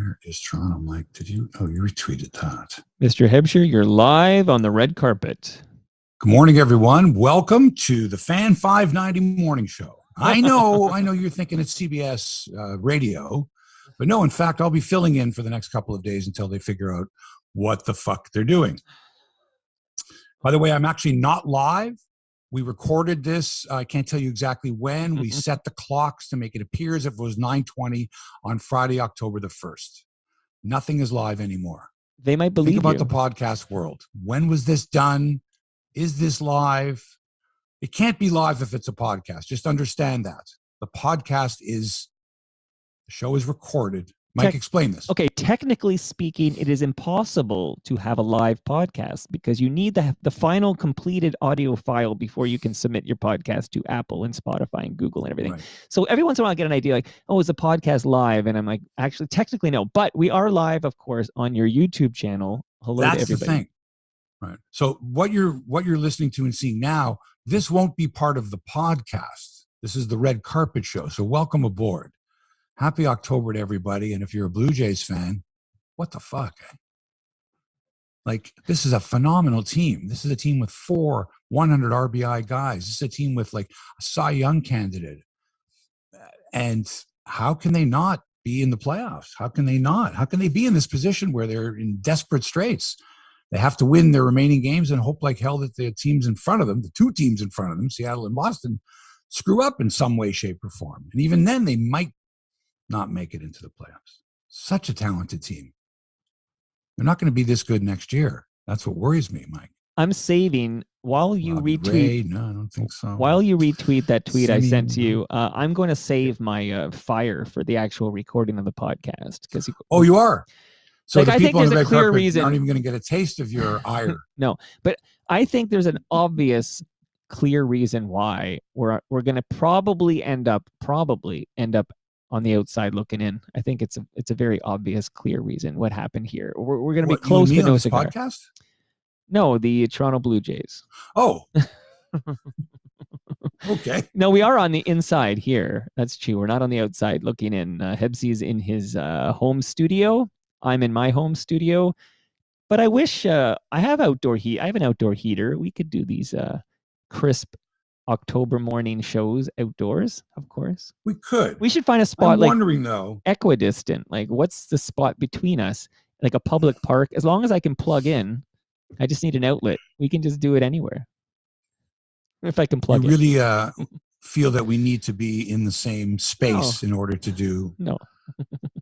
Where is Toronto, Mike? You retweeted that. Mr. Hebsy, you're live on the red carpet. Good morning, everyone. Welcome to the Fan 590 Morning Show. I know you're thinking it's CBS radio, but no, in fact, I'll be filling in for the next couple of days until they figure out what the fuck they're doing. By the way, I'm actually not live. We recorded this. I can't tell you exactly when. We set the clocks to make it appear as if it was 9:20 on Friday, October the 1st. Nothing is live anymore. They might believe Think about the podcast world. When was this done? Is this live? It can't be live if it's a podcast. Just understand that. The show is recorded. Mike, explain this. Okay, technically speaking, it is impossible to have a live podcast because you need the final completed audio file before you can submit your podcast to Apple and Spotify and Google and everything. Right. So every once in a while I get an idea like, oh, is the podcast live? And I'm like, actually, technically no. But we are live, of course, on your YouTube channel. Hello to everybody. That's the thing. Right. So what you're listening to and seeing now, this won't be part of the podcast. This is the Red Carpet Show. So welcome aboard. Happy October to everybody. And if you're a Blue Jays fan, what the fuck? Like, this is a phenomenal team. This is a team with 4 100 RBI guys. This is a team with like a Cy Young candidate. And how can they not be in the playoffs? How can they not? How can they be in this position where they're in desperate straits? They have to win their remaining games and hope like hell that the teams in front of them, the 2 teams in front of them, Seattle and Boston, screw up in some way, shape, or form. And even then, they might not make it into the playoffs. Such a talented team. They're not going to be this good next year. That's what worries me, Mike. I'm saving while you retweet. No, I don't think so. While you retweet that tweet I sent to you, I'm going to save my fire for the actual recording of the podcast. Oh, you are? So like, the people on the red carpet reason aren't even going to get a taste of your ire. No, but I think there's an obvious, clear reason why we're going to probably end up on the outside looking in. I think it's a very obvious, clear reason what happened here. We're going to be close to no cigar. Podcast? No, the Toronto Blue Jays. Oh. Okay. No, we are on the inside here. That's true. We're not on the outside looking in. Hebsy's in his home studio. I'm in my home studio. But I wish I have outdoor heat. I have an outdoor heater. We could do these crisp October morning shows outdoors, of course. We could. We should find a spot. I'm wondering though, equidistant. Like, what's the spot between us? Like a public park. As long as I can plug in, I just need an outlet. We can just do it anywhere. If I can plug in. You really feel that we need to be in the same space in order to do. No.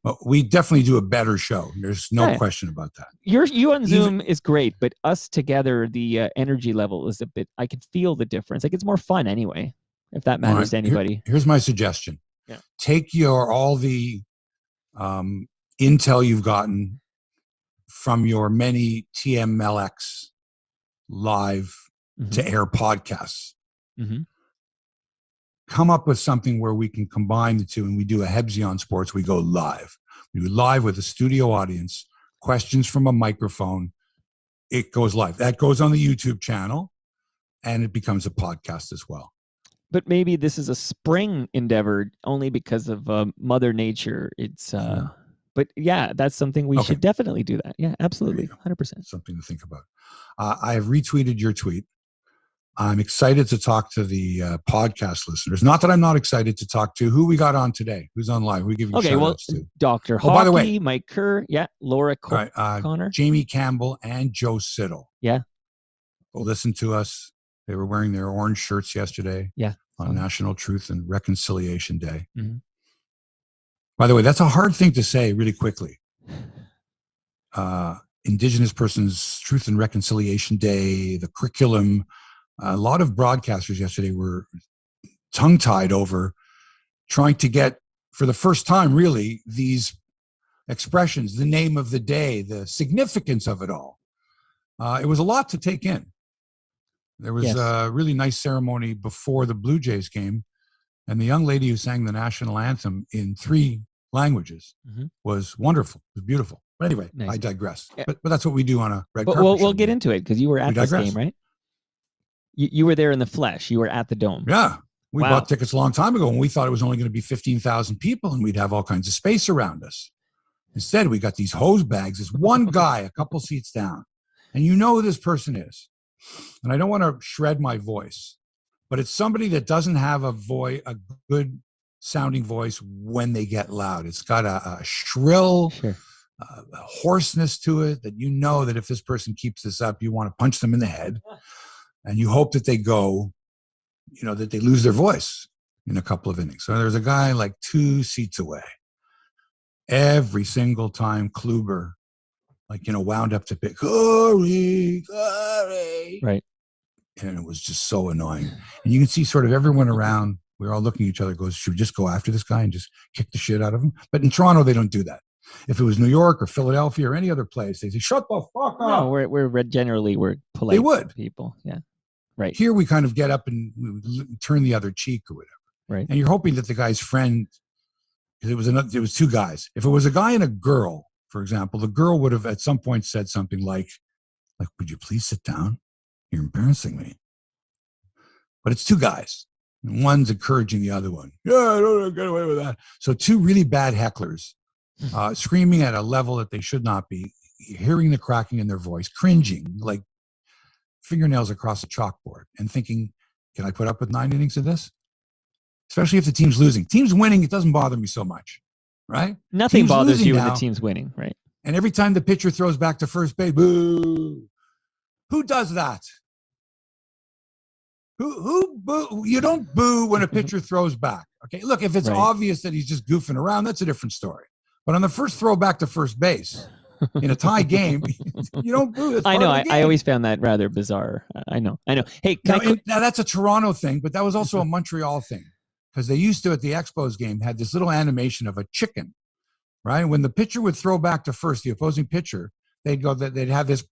Well, we definitely do a better show. There's no question about that. You on Zoom is great, but us together, the energy level is a bit. I can feel the difference. Like, it's more fun anyway, if that matters to anybody. Here's my suggestion. Yeah. Take all the intel you've gotten from your many TMLX live to air podcasts. Mm-hmm. Come up with something where we can combine the two, and we do a Hebsy on Sports. We go live. We do live with a studio audience, questions from a microphone. It goes live. That goes on the YouTube channel, and it becomes a podcast as well. But maybe this is a spring endeavor only because of Mother Nature. It's but yeah, that's something we should definitely do that. Yeah, absolutely. 100%. Something to think about. I have retweeted your tweet. I'm excited to talk to the podcast listeners. Not that I'm not excited to talk to who we got on today. Who's on live? We give you shout outs to. Dr. Hockey, by the way, Mike Kerr, Laura Connor, Jamie Campbell, and Joe Siddle. Yeah. Listen to us. They were wearing their orange shirts yesterday. Yeah. On National Truth and Reconciliation Day. Mm-hmm. By the way, that's a hard thing to say really quickly. Indigenous Persons Truth and Reconciliation Day, the curriculum. A lot of broadcasters yesterday were tongue-tied over trying to get, for the first time really, these expressions, the name of the day, the significance of it all. It was a lot to take in. There was a really nice ceremony before the Blue Jays game, and the young lady who sang the national anthem in 3 languages was wonderful. It was beautiful. But anyway, I digress. Yeah. But that's what we do on a red carpet. We'll get into it because you were at this game, right? You were there in the flesh. You were at the Dome. Yeah. We bought tickets a long time ago, and we thought it was only going to be 15,000 people, and we'd have all kinds of space around us. Instead, we got these hose bags. This one guy a couple seats down, and you know who this person is. And I don't want to shred my voice, but it's somebody that doesn't have a good sounding voice when they get loud. It's got a shrill hoarseness to it that you know that if this person keeps this up, you want to punch them in the head, and you hope that they go, that they lose their voice in a couple of innings. So there's a guy like 2 seats away. Every single time Kluber, wound up to pick, Corey. Right. And it was just so annoying. And you can see sort of everyone around, we're all looking at each other, goes, should we just go after this guy and just kick the shit out of him? But in Toronto, they don't do that. If it was New York or Philadelphia or any other place, they say, shut the fuck up. No, we're generally polite. They would. People. Yeah. Right. Here we kind of get up and turn the other cheek or whatever. Right. And you're hoping that the guy's friend, because it was 2 guys. If it was a guy and a girl, for example, the girl would have at some point said something like, would you please sit down? You're embarrassing me. But it's 2 guys. And one's encouraging the other one. Yeah, I don't get away with that. So 2 really bad hecklers screaming at a level that they should not be, hearing the cracking in their voice, cringing like fingernails across a chalkboard and thinking, can I put up with 9 innings of this? Especially if the team's losing. Team's winning, it doesn't bother me so much, right? Nothing bothers you when the team's winning, right? And every time the pitcher throws back to first base, boo. Who does that? Who boo? You don't boo when a pitcher throws back. Okay, look, if it's obvious that he's just goofing around, that's a different story. But on the first throw back to first base in a tie game, you don't boo. I know. I always found that rather bizarre. I know. Hey, now that's a Toronto thing, but that was also a Montreal thing, because they used to, at the Expos game, had this little animation of a chicken, right? When the pitcher would throw back to first, the opposing pitcher, they'd have this,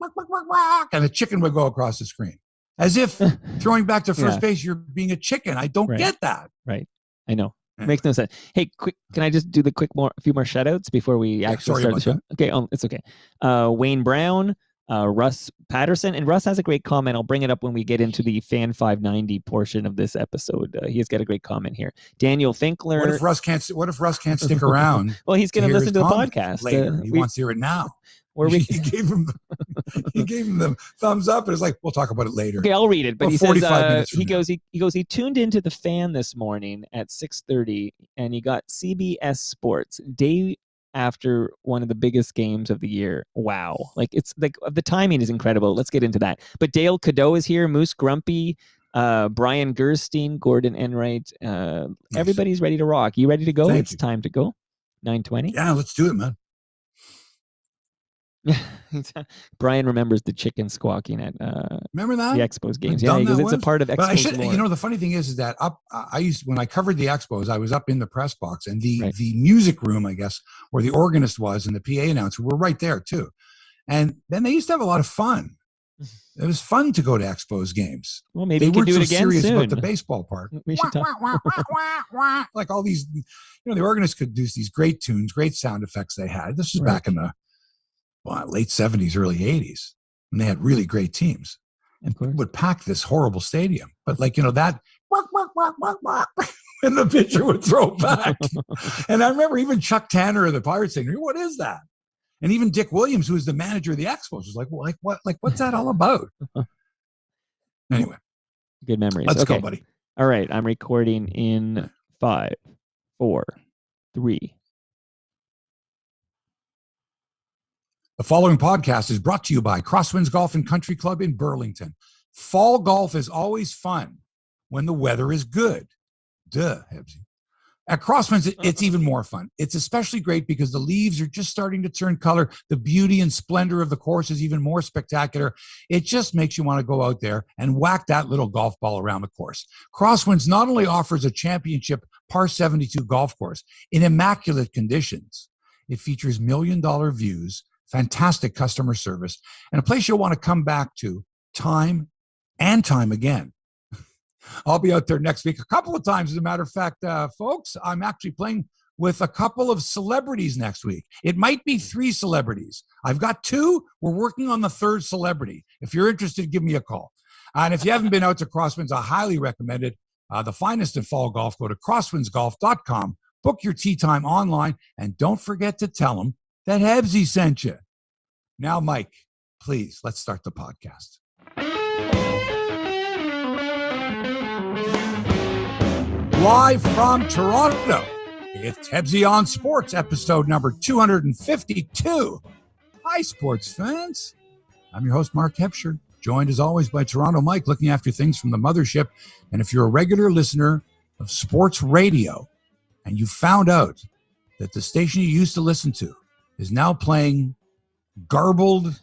and the chicken would go across the screen. As if throwing back to first base, you're being a chicken. I don't get that. Right. I know. Makes no sense. Hey, can I just do a few more shout outs before we actually start the show? That. Okay, it's okay. Wayne Brown, Russ Patterson, and Russ has a great comment. I'll bring it up when we get into the Fan 590 portion of this episode. He has got a great comment here. Daniel Finkler. What if Russ can't stick around? Well, he's going to listen to the podcast later. He wants to hear it now. He gave him the thumbs up, and it's like, we'll talk about it later. Okay, I'll read it. But he says he tuned into the Fan this morning at 6:30, and he got CBS Sports day after one of the biggest games of the year. Wow, it's the timing is incredible. Let's get into that. But Dale Cadeau is here, Moose Grumpy, Brian Gerstein, Gordon Enright. Everybody's ready to rock. You ready to go? It's time to go. 9:20. Yeah, let's do it, man. Brian remembers the chicken squawking at remember that? The Expos games. Yeah, because it's a part of Expos lore. The funny thing is that when I covered the Expos, I was up in the press box, and the music room, I guess, where the organist was and the PA announcer were right there too. And then they used to have a lot of fun. It was fun to go to Expos games. Well, maybe they weren't do it again serious soon. about the baseball part. We should talk. Like all these, the organist could do these great tunes, great sound effects they had. This was back in the late 70s, early 80s, when they had really great teams. And would pack this horrible stadium. But that, and the pitcher would throw back. And I remember even Chuck Tanner of the Pirates saying, what is that? And even Dick Williams, who was the manager of the Expos, was like, what's that all about? Anyway. Good memories. Let's go, buddy. All right. I'm recording in 5, 4, 3. The following podcast is brought to you by Crosswinds Golf and Country Club in Burlington. Fall golf is always fun when the weather is good. Duh, Hebsy. At Crosswinds, it's even more fun. It's especially great because the leaves are just starting to turn color. The beauty and splendor of the course is even more spectacular. It just makes you want to go out there and whack that little golf ball around the course. Crosswinds not only offers a championship par 72 golf course in immaculate conditions, it features $1 million views, fantastic customer service, and a place you'll want to come back to time and time again. I'll be out there next week a couple of times. As a matter of fact, folks, I'm actually playing with a couple of celebrities next week. It might be 3 celebrities. I've got 2. We're working on the 3rd celebrity. If you're interested, give me a call. And if you haven't been out to Crosswinds, I highly recommend it. The finest in fall golf. Go to crosswindsgolf.com. Book your tee time online. And don't forget to tell them that Hebsy sent you. Now, Mike, please, let's start the podcast. Live from Toronto, it's Hebsy on Sports, episode number 252. Hi, sports fans. I'm your host, Mark Hebscher, joined as always by Toronto Mike, looking after things from the mothership. And if you're a regular listener of sports radio and you found out that the station you used to listen to is now playing garbled,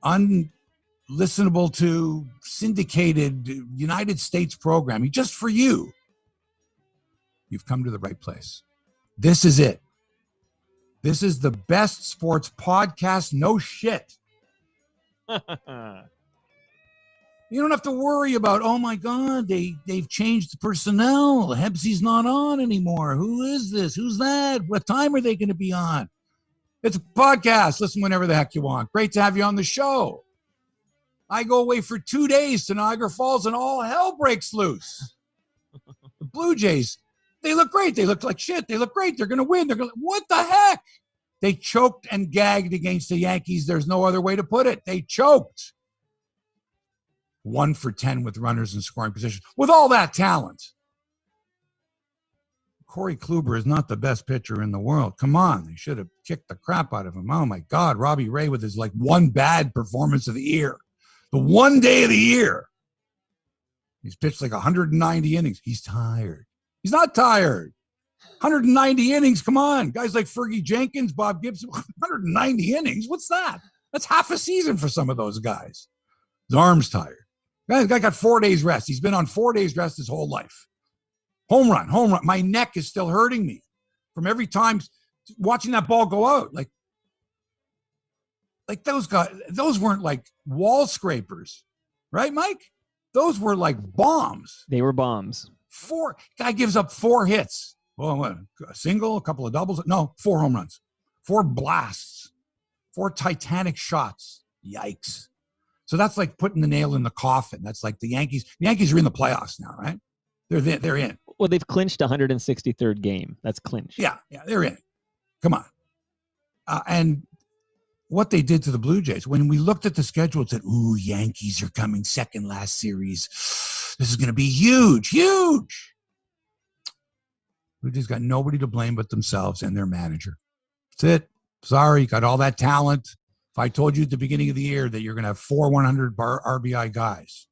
unlistenable to, syndicated United States programming just for you, you've come to the right place. This is it. This is the best sports podcast. No shit. You don't have to worry about, oh my God, they've changed the personnel. Hebsy's not on anymore. Who is this? Who's that? What time are they going to be on? It's a podcast. Listen whenever the heck you want. Great to have you on the show. I go away for 2 days to Niagara Falls and all hell breaks loose. The Blue Jays, they look great. They look like shit. They look great. They're going to win. What the heck? They choked and gagged against the Yankees. There's no other way to put it. They choked. 1 for 10 with runners in scoring position. With all that talent. Corey Kluber is not the best pitcher in the world. Come on. They should have kicked the crap out of him. Oh, my God. Robbie Ray with his one bad performance of the year. The one day of the year. He's pitched 190 innings. He's tired. He's not tired. 190 innings. Come on. Guys like Fergie Jenkins, Bob Gibson. 190 innings. What's that? That's half a season for some of those guys. His arm's tired. The guy got 4 days rest. He's been on 4 days rest his whole life. Home run. My neck is still hurting me from every time watching that ball go out. Like those guys, those weren't wall scrapers, right, Mike? Those were bombs. They were bombs. Guy gives up 4 hits. Well, what, a single, a couple of doubles? No, 4 home runs, 4 blasts, 4 Titanic shots. Yikes. So that's like putting the nail in the coffin. That's like the Yankees. The Yankees are in the playoffs now, right? They're in. Well, they've clinched 163rd game. That's clinched. Yeah, they're in. Come on. And what they did to the Blue Jays, when we looked at the schedule, it said, ooh, Yankees are coming second last series. This is going to be huge, huge. Blue Jays got nobody to blame but themselves and their manager. That's it. Sorry, got all that talent. If I told you at the beginning of the year that you're going to have 4 100 RBI guys,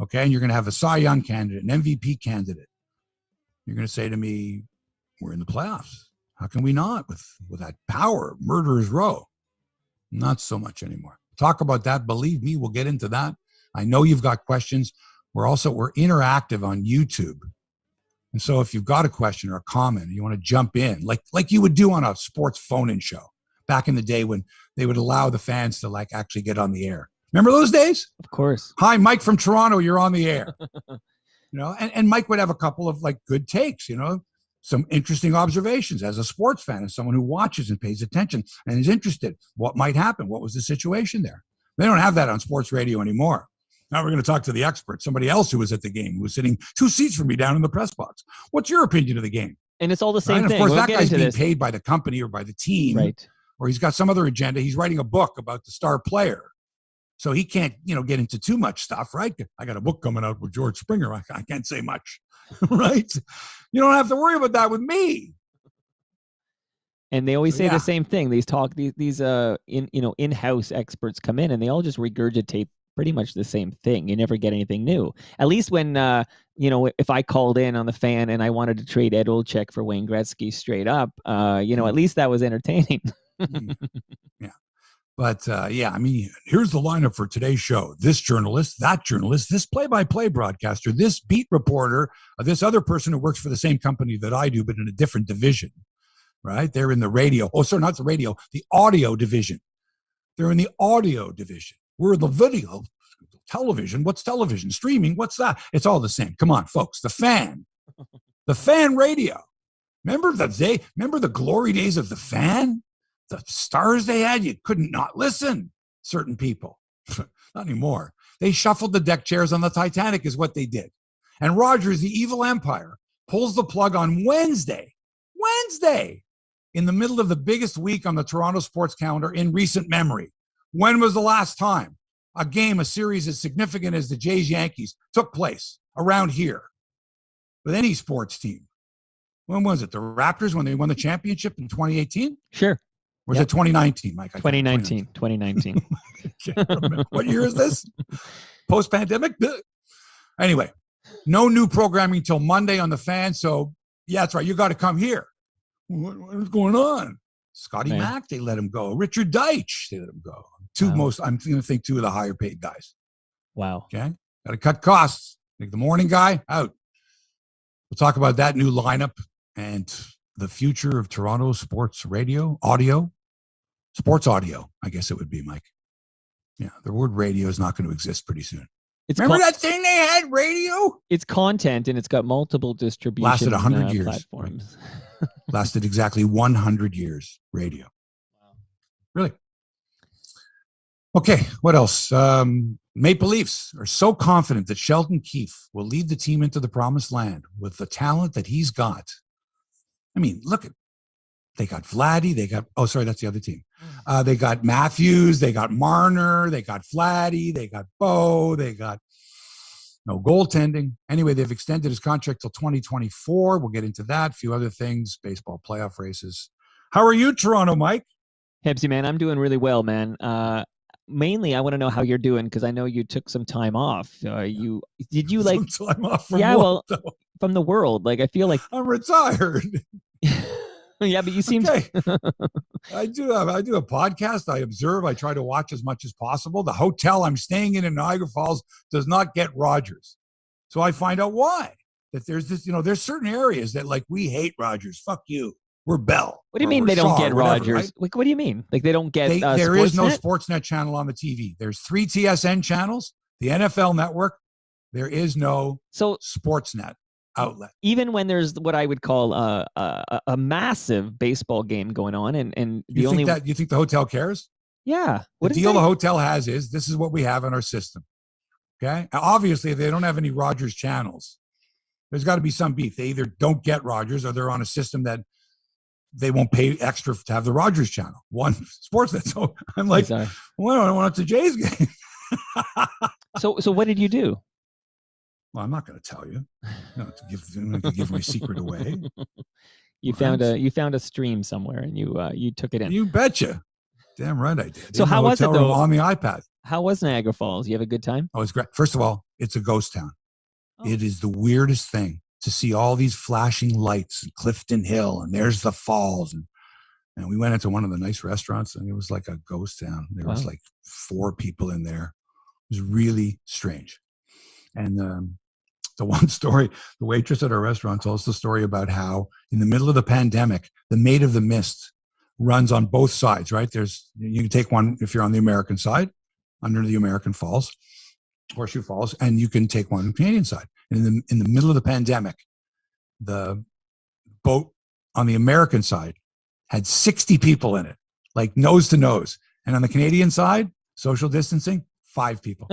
okay, and you're going to have a Cy Young candidate, an MVP candidate, you're going to say to me, we're in the playoffs. How can we not with that power, murderer's row? Not so much anymore. Talk about that. Believe me, we'll get into that. I know you've got questions. We're interactive on YouTube. And so if you've got a question or a comment, and you want to jump in, like you would do on a sports phone-in show back in the day when they would allow the fans to actually get on the air. Remember those days? Of course. Hi, Mike from Toronto. You're on the air. And Mike would have a couple of good takes, some interesting observations as a sports fan and someone who watches and pays attention and is interested. What might happen? What was the situation there? They don't have that on sports radio anymore. Now we're going to talk to the expert, somebody else who was at the game, who was sitting 2 seats from me down in the press box. What's your opinion of the game? And it's all the same thing. Of course, that guy's being paid by the company or by the team. Right. Or he's got some other agenda. He's writing a book about the star player. So he can't, get into too much stuff, right? I got a book coming out with George Springer. I can't say much, right? You don't have to worry about that with me. And they always say the same thing. These in-house experts come in and they all just regurgitate pretty much the same thing. You never get anything new. At least when, if I called in on the Fan and I wanted to trade Ed Olczyk for Wayne Gretzky straight up, at least that was entertaining. Yeah. But, here's the lineup for today's show. This journalist, that journalist, this play-by-play broadcaster, this beat reporter, this other person who works for the same company that I do, but in a different division, right? They're in the radio. Oh, sorry, not the radio, the audio division. They're in the audio division. We're in the video, television. What's television? Streaming? What's that? It's all the same. Come on, folks. The Fan radio. Remember the glory days of the Fan? The stars they had, you couldn't not listen. Certain people. Not anymore. They shuffled the deck chairs on the Titanic is what they did. And Rogers, the evil empire, pulls the plug on Wednesday. in the middle of the biggest week on the Toronto sports calendar in recent memory. When was the last time a series as significant as the Jays Yankees took place around here with any sports team? When was it? The Raptors when they won the championship in 2018? Sure. Or was it 2019, Mike? 2019. What year is this? Post-pandemic? Anyway, no new programming till Monday on the Fan. So, yeah, that's right. You got to come here. What's going on? Scotty Mack, they let him go. Richard Deitch, they let him go. I'm going to think two of the higher paid guys. Wow. Okay. Got to cut costs. Make the morning guy out. We'll talk about that new lineup and the future of Toronto sports sports audio, I guess it would be, Mike. Yeah. The word radio is not going to exist pretty soon. Remember that thing they had, radio? It's content and it's got multiple distribution Lasted 100 years. Platforms. Right. Lasted exactly 100 years, radio. Wow. Really? Okay, what else? Maple Leafs are so confident that Sheldon Keefe will lead the team into the promised land with the talent that he's got. I mean, look at, they got Vladdy, that's the other team. They got Matthews, they got Marner, they got Vladdy, they got Bo, they got no goaltending. Anyway, they've extended his contract till 2024. We'll get into that, a few other things, baseball playoff races. How are you, Toronto, Mike? Hebsy, man, I'm doing really well, man. Mainly, I want to know how you're doing because I know you took some time off. Some time off from from the world. Like I feel like I'm retired. Yeah, but you seem okay. I do a podcast. I observe. I try to watch as much as possible. The hotel I'm staying in Niagara Falls does not get Rogers, so I find out why. That there's this, there's certain areas that like we hate Rogers. Fuck you. We're Bell. What do you mean they don't get Rogers? Right? Like, what do you mean? Like they don't get there is no Sportsnet channel on the TV. There's 3 TSN channels, the NFL network. There is no Sportsnet outlet. Even when there's what I would call a massive baseball game going on, and you think the hotel cares? Yeah. The deal the hotel has is this is what we have in our system. Okay. Obviously, if they don't have any Rogers channels, there's got to be some beef. They either don't get Rogers or they're on a system that they won't pay extra to have the Rogers channel. One Sportsnet. So I'm like, well, I don't want it to Jay's game. So what did you do? Well, I'm not going to tell you. I'm going to give my secret away. You found a stream somewhere and you took it in. You betcha. Damn right I did. So how was it though? On the iPad. How was Niagara Falls? You have a good time? Oh, it's great. First of all, it's a ghost town. Oh. It is the weirdest thing to see all these flashing lights and Clifton Hill, and there's the falls. And we went into one of the nice restaurants, and it was like a ghost town. There was like 4 people in there. It was really strange. And the one story, the waitress at our restaurant told us the story about how in the middle of the pandemic, the Maid of the Mist runs on both sides, right? You can take one if you're on the American side, under the American Falls, Horseshoe Falls, and you can take one on the Canadian side. And in the middle of the pandemic, the boat on the American side had 60 people in it, like nose to nose. And on the Canadian side, social distancing, 5 people.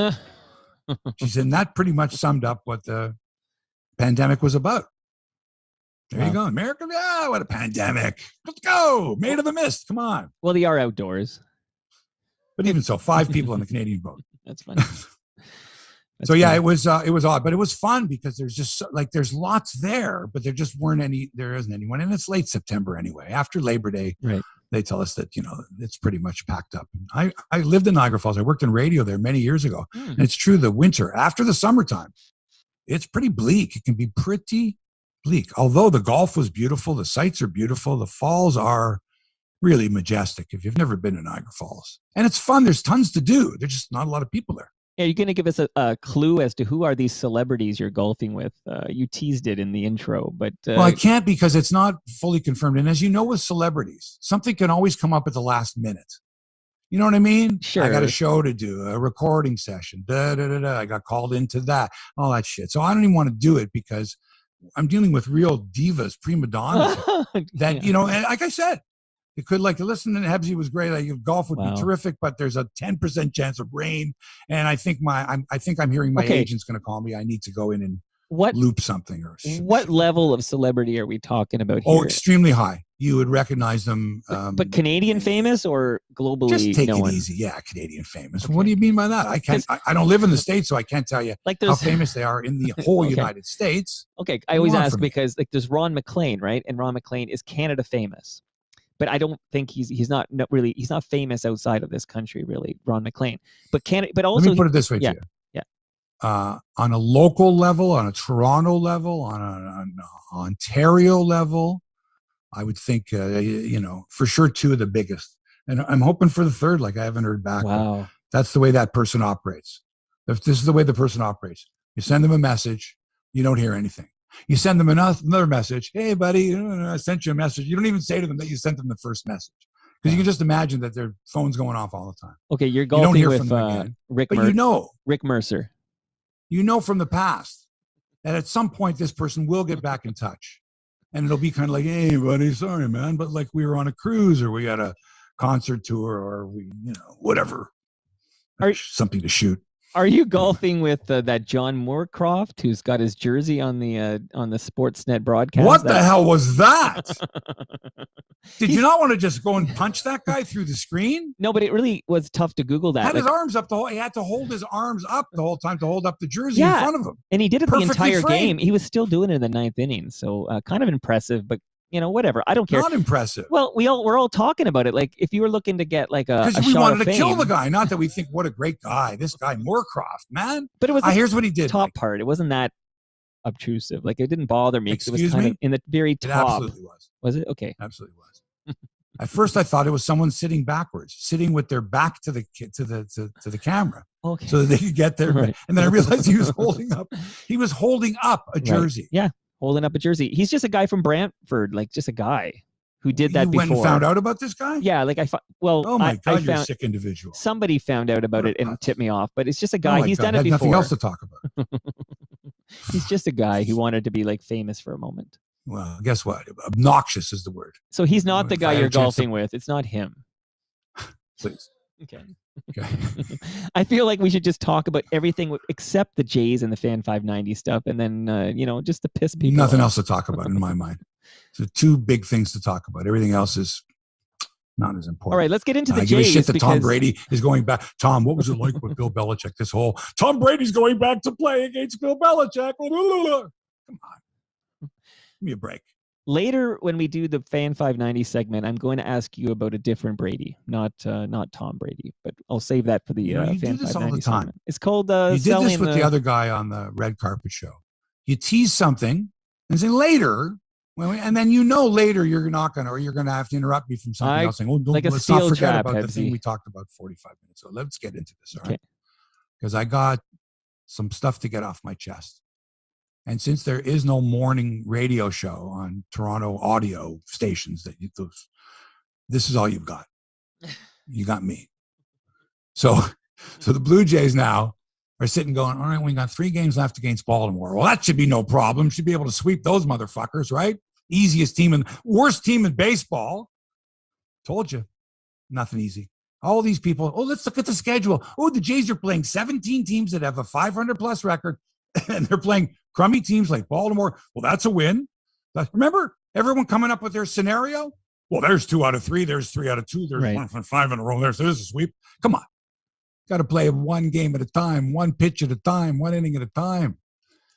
She said, and that pretty much summed up what the pandemic was about. There you go. America, what a pandemic. Let's go. Maid of the Mist. Come on. Well, they are outdoors. But even so, 5 people on the Canadian boat. That's funny. So yeah, it was odd, but it was fun because there's just there's lots there, but there isn't anyone. And it's late September anyway. After Labor Day, right. They tell us that, it's pretty much packed up. I lived in Niagara Falls. I worked in radio there many years ago. And it's true, the winter, after the summertime, it's pretty bleak. It can be pretty bleak. Although the golf was beautiful, the sights are beautiful, the falls are really majestic if you've never been to Niagara Falls. And it's fun. There's tons to do. There's just not a lot of people there. Yeah, you're going to give us a clue as to who are these celebrities you're golfing with. You teased it in the intro, but... Well, I can't because it's not fully confirmed. And as you know with celebrities, something can always come up at the last minute. You know what I mean? Sure. I got a show to do, a recording session. I got called into that, all that shit. So I don't even want to do it because I'm dealing with real divas, prima donnas that, and like I said, it could listen to Hebsy was great. Golf would be terrific, but there's a 10% chance of rain. And I think I'm hearing my agent's going to call me. I need to go in and loop something. What level of celebrity are we talking about here? Oh, extremely high. you would recognize them. But Canadian famous or globally? Just take known? it easy. Yeah, Canadian famous. Okay. What do you mean by that? I can't. I don't live in the States, so I can't tell you like how famous they are in the whole United States. Okay, I always ask because like there's Ron McLean, right? And Ron McLean is Canada famous, but I don't think he's not famous outside of this country, really. Ron McLean, but Canada. But also, let me put it this way to you. On a local level, on a Toronto level, on an Ontario level, I would think, for sure, two of the biggest. And I'm hoping for the third, like I haven't heard back. Wow. That's the way that person operates. If this is the way the person operates. You send them a message, you don't hear anything. You send them another message. Hey, buddy, I sent you a message. You don't even say to them that you sent them the first message. Because you can just imagine that their phone's going off all the time. Okay, you're golfing you don't hear with from them again, Rick Mercer. You know from the past that at some point this person will get back in touch. And it'll be kind of like, hey, buddy, sorry, man. But like we were on a cruise or we had a concert tour or we, whatever. Something to shoot. Are you golfing with that John Moorcroft who's got his jersey on the Sportsnet broadcast? What the hell was that? Did you not want to just go and punch that guy through the screen? No, but it really was tough to Google that. Had his arms up he had to hold his arms up the whole time to hold up the jersey in front of him. And he did it the entire game. He was still doing it in the ninth inning. So kind of impressive, but whatever. I don't care. Not impressive. Well, we're all talking about it. Like if you were looking to get like a because we shot wanted of to fame, kill the guy. Not that we think what a great guy. This guy Moorcroft, man. But it was here's what he did. Top part. It wasn't that obtrusive. Like it didn't bother me. Excuse it was kind me? of in the very top. It absolutely was. Was it? Okay. Absolutely was. At first, I thought it was someone sitting backwards, sitting with their back to the camera, okay, so that they could get there. Right. And then I realized he was holding up a jersey. Right. Yeah, holding up a jersey. He's just a guy from Brantford, like just a guy who did that before. You went and found out about this guy? Yeah, like oh my God, you're a sick individual. Somebody found out about it and tipped me off, but it's just a guy. He's done it before. Nothing else to talk about. He's just a guy who wanted to be like famous for a moment. Well, guess what? Obnoxious is the word. So he's not the guy you're golfing with. It's not him. Please. Okay. Okay. I feel like we should just talk about everything except the Jays and the Fan 590 stuff, and then just to piss people Nothing off. else to talk about in my mind. So two big things to talk about. Everything else is not as important. All right, let's get into the Jays. Give a shit that Tom Brady is going back. Tom, what was it like with Bill Belichick? Tom Brady's going back to play against Bill Belichick. Come on. Give me a break. Later, when we do the Fan 590 segment, I'm going to ask you about a different Brady, not Tom Brady, but I'll save that for the you Fan do this 590 all the time. segment. It's called you did this with the other guy on the red carpet show. You tease something and say later, and then later you're not going to, or you're going to have to interrupt me from something else saying, let's not forget about the thing we talked about 45 minutes ago. Let's get into this, all right? Because I got some stuff to get off my chest. And since there is no morning radio show on Toronto audio stations, this is all you've got. You got me. So the Blue Jays now are sitting going, all right, we got 3 games left against Baltimore. Well, that should be no problem. Should be able to sweep those motherfuckers, right? Easiest team and worst team in baseball. Told you, nothing easy. All these people, let's look at the schedule. The Jays are playing 17 teams that have a 500-plus record, and they're playing crummy teams like Baltimore. Well, that's a win. Remember everyone coming up with their scenario? Well, there's 2 out of 3. There's 3 out of 2. There's 1 from 5 in a row. There's a sweep. Come on. Got to play one game at a time, one pitch at a time, one inning at a time.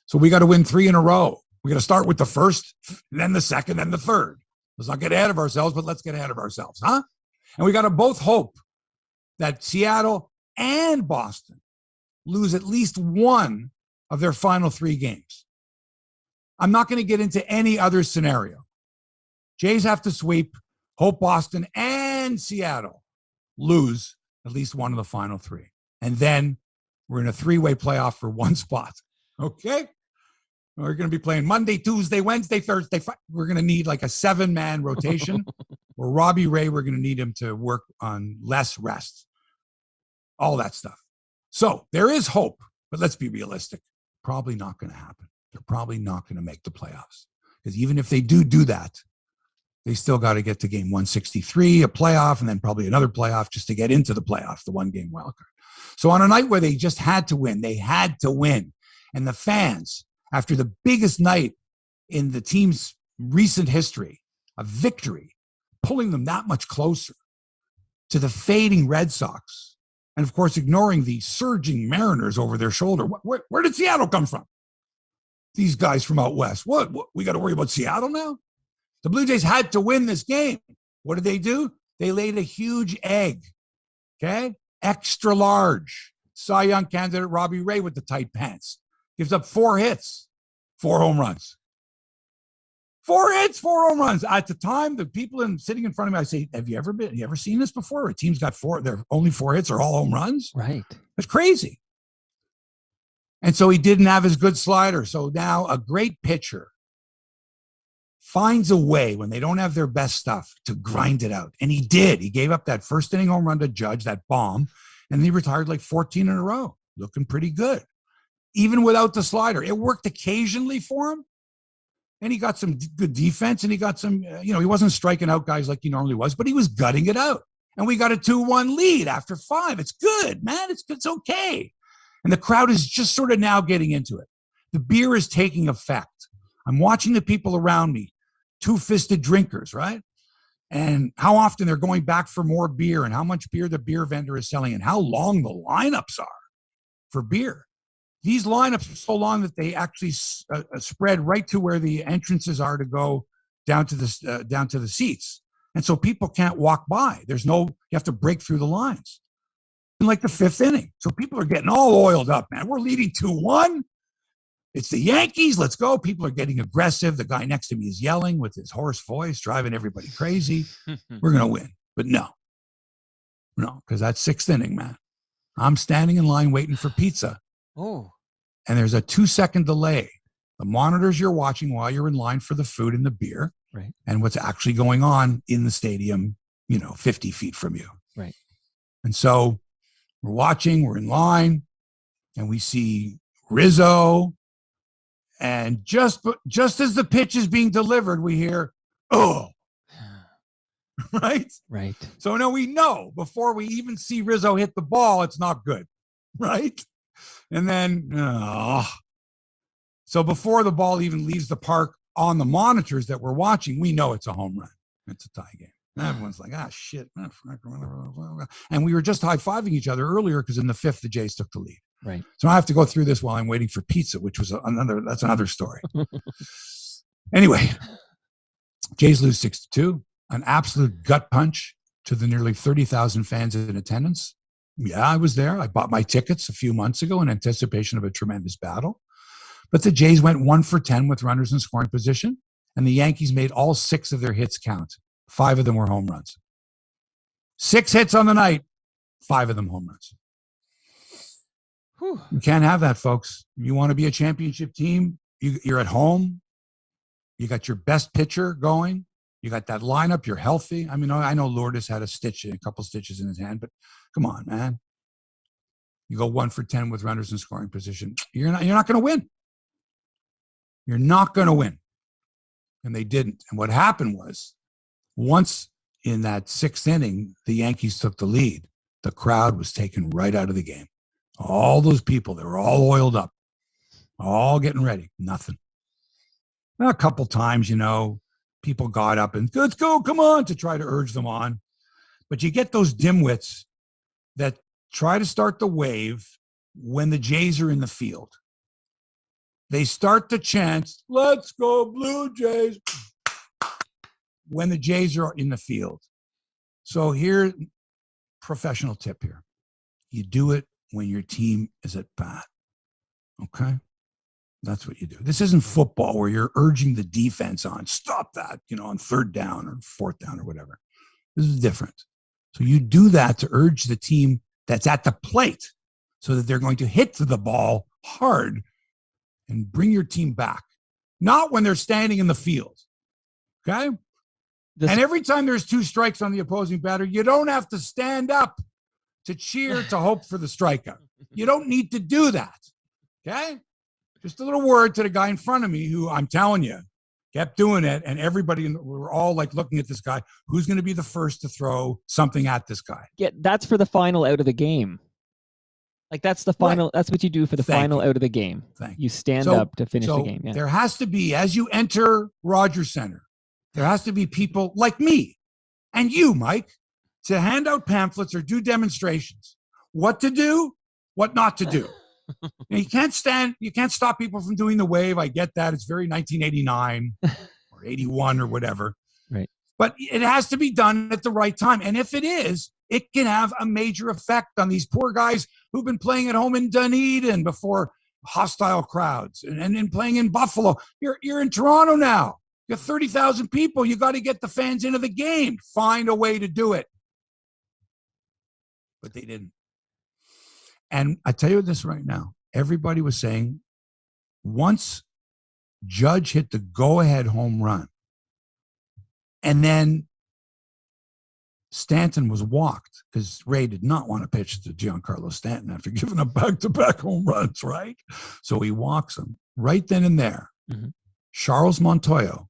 So we got to win 3 in a row. We got to start with the first, then the second, then the third. Let's not get ahead of ourselves, but let's get ahead of ourselves, huh? And we got to both hope that Seattle and Boston lose at least one of their final 3 games. I'm not going to get into any other scenario. Jays have to sweep, hope Boston and Seattle lose at least one of the final 3. And then we're in a 3-way playoff for 1 spot. Okay? We're going to be playing Monday, Tuesday, Wednesday, Thursday. We're going to need like a 7-man rotation where Robbie Ray, we're going to need him to work on less rest. All that stuff. So there is hope, but let's be realistic. Probably not going to happen. They're probably not going to make the playoffs. Because even if they do that, they still got to get to game 163, a playoff, and then probably another playoff just to get into the playoff, the 1-game wildcard. So on a night where they just had to win, they had to win. And the fans, after the biggest night in the team's recent history, a victory, pulling them that much closer to the fading Red Sox. And of course, ignoring the surging Mariners over their shoulder. Where did Seattle come from? These guys from out west. What? We got to worry about Seattle now? The Blue Jays had to win this game. What did they do? They laid a huge egg. Okay? Extra large. Cy Young candidate Robbie Ray with the tight pants. Gives up 4 hits, 4 home runs. 4 hits, 4 home runs. At the time, the people sitting in front of me, I say, have you ever seen this before? A team's got 4, their only 4 hits are all home runs? Right. It's crazy. And so he didn't have his good slider. So now a great pitcher finds a way when they don't have their best stuff to grind it out. And he did. He gave up that first inning home run to Judge, that bomb, and he retired like 14 in a row, looking pretty good. Even without the slider, it worked occasionally for him. And he got some good defense, and he got some, he wasn't striking out guys like he normally was, but he was gutting it out. And we got a 2-1 lead after 5. It's good, man. It's okay. And the crowd is just sort of now getting into it. The beer is taking effect. I'm watching the people around me, two-fisted drinkers, right? And how often they're going back for more beer, and how much beer the beer vendor is selling, and how long the lineups are for beer. These lineups are so long that they actually spread right to where the entrances are to go down to the seats. And so people can't walk by. You have to break through the lines. In like the 5th inning. So people are getting all oiled up, man. We're leading 2-1. It's the Yankees. Let's go. People are getting aggressive. The guy next to me is yelling with his hoarse voice, driving everybody crazy. We're going to win. But no, because that's 6th inning, man. I'm standing in line waiting for pizza. Oh. And there's a 2-second delay. The monitors you're watching while you're in line for the food and the beer, right, and what's actually going on in the stadium, 50 feet from you. Right. And so we're watching, we're in line, and we see Rizzo. And just as the pitch is being delivered, we hear, oh, right? Right. So now we know before we even see Rizzo hit the ball, it's not good, right? And then, so before the ball even leaves the park on the monitors that we're watching, we know it's a home run. It's a tie game. And everyone's like, shit. And we were just high-fiving each other earlier because in the 5th, the Jays took the lead. Right. So I have to go through this while I'm waiting for pizza, which was that's another story. Anyway, Jays lose 6-2, an absolute gut punch to the nearly 30,000 fans in attendance. Yeah, I was there. I bought my tickets a few months ago in anticipation of a tremendous battle. But the Jays went 1 for 10 with runners in scoring position, and the Yankees made all 6 of their hits count. 5 of them were home runs. 6 hits on the night, 5 of them home runs. Whew. You can't have that, folks. You want to be a championship team, you're at home. You got your best pitcher going. You got that lineup. You're healthy. I mean, I know Lourdes had a couple stitches in his hand, but come on, man. You go 1 for 10 with runners in scoring position. You're not going to win. You're not going to win. And they didn't. And what happened was, once in that 6th inning, the Yankees took the lead. The crowd was taken right out of the game. All those people, they were all oiled up, all getting ready. Nothing. A couple times, people got up and let's go, come on, to try to urge them on. But you get those dimwits that try to start the wave when the Jays are in the field. They start to chant, let's go Blue Jays, when the Jays are in the field. So here, professional tip here. You do it when your team is at bat. Okay? That's what you do. This isn't football where you're urging the defense on, stop that, on 3rd down or 4th down or whatever. This is different. So you do that to urge the team that's at the plate so that they're going to hit the ball hard and bring your team back. Not when they're standing in the field. Okay? And every time there's 2 strikes on the opposing batter, you don't have to stand up to cheer to hope for the strikeout. You don't need to do that. Okay? Just a little word to the guy in front of me who, I'm telling you, kept doing it. And we were all like looking at this guy. Who's going to be the first to throw something at this guy? Yeah, that's for the final out of the game. Like that's the final. Right. That's what you do for the final out of the game. You stand up to finish the game. Yeah. There has to be, as you enter Rogers Center, There has to be people like me and you, Mike, to hand out pamphlets or do demonstrations. What to do, what not to do. You can't stop people from doing the wave. I get that. It's very 1989 or 81 or whatever. Right. But it has to be done at the right time. And if it is, it can have a major effect on these poor guys who've been playing at home in Dunedin before hostile crowds and playing in Buffalo. You're in Toronto now. You have 30,000 people. You got to get the fans into the game. Find a way to do it. But they didn't. And I tell you this right now. Everybody was saying once Judge hit the go-ahead home run, and then Stanton was walked because Ray did not want to pitch to Giancarlo Stanton after giving up back-to-back home runs, right? So he walks him right then and there. Mm-hmm. Charles Montoyo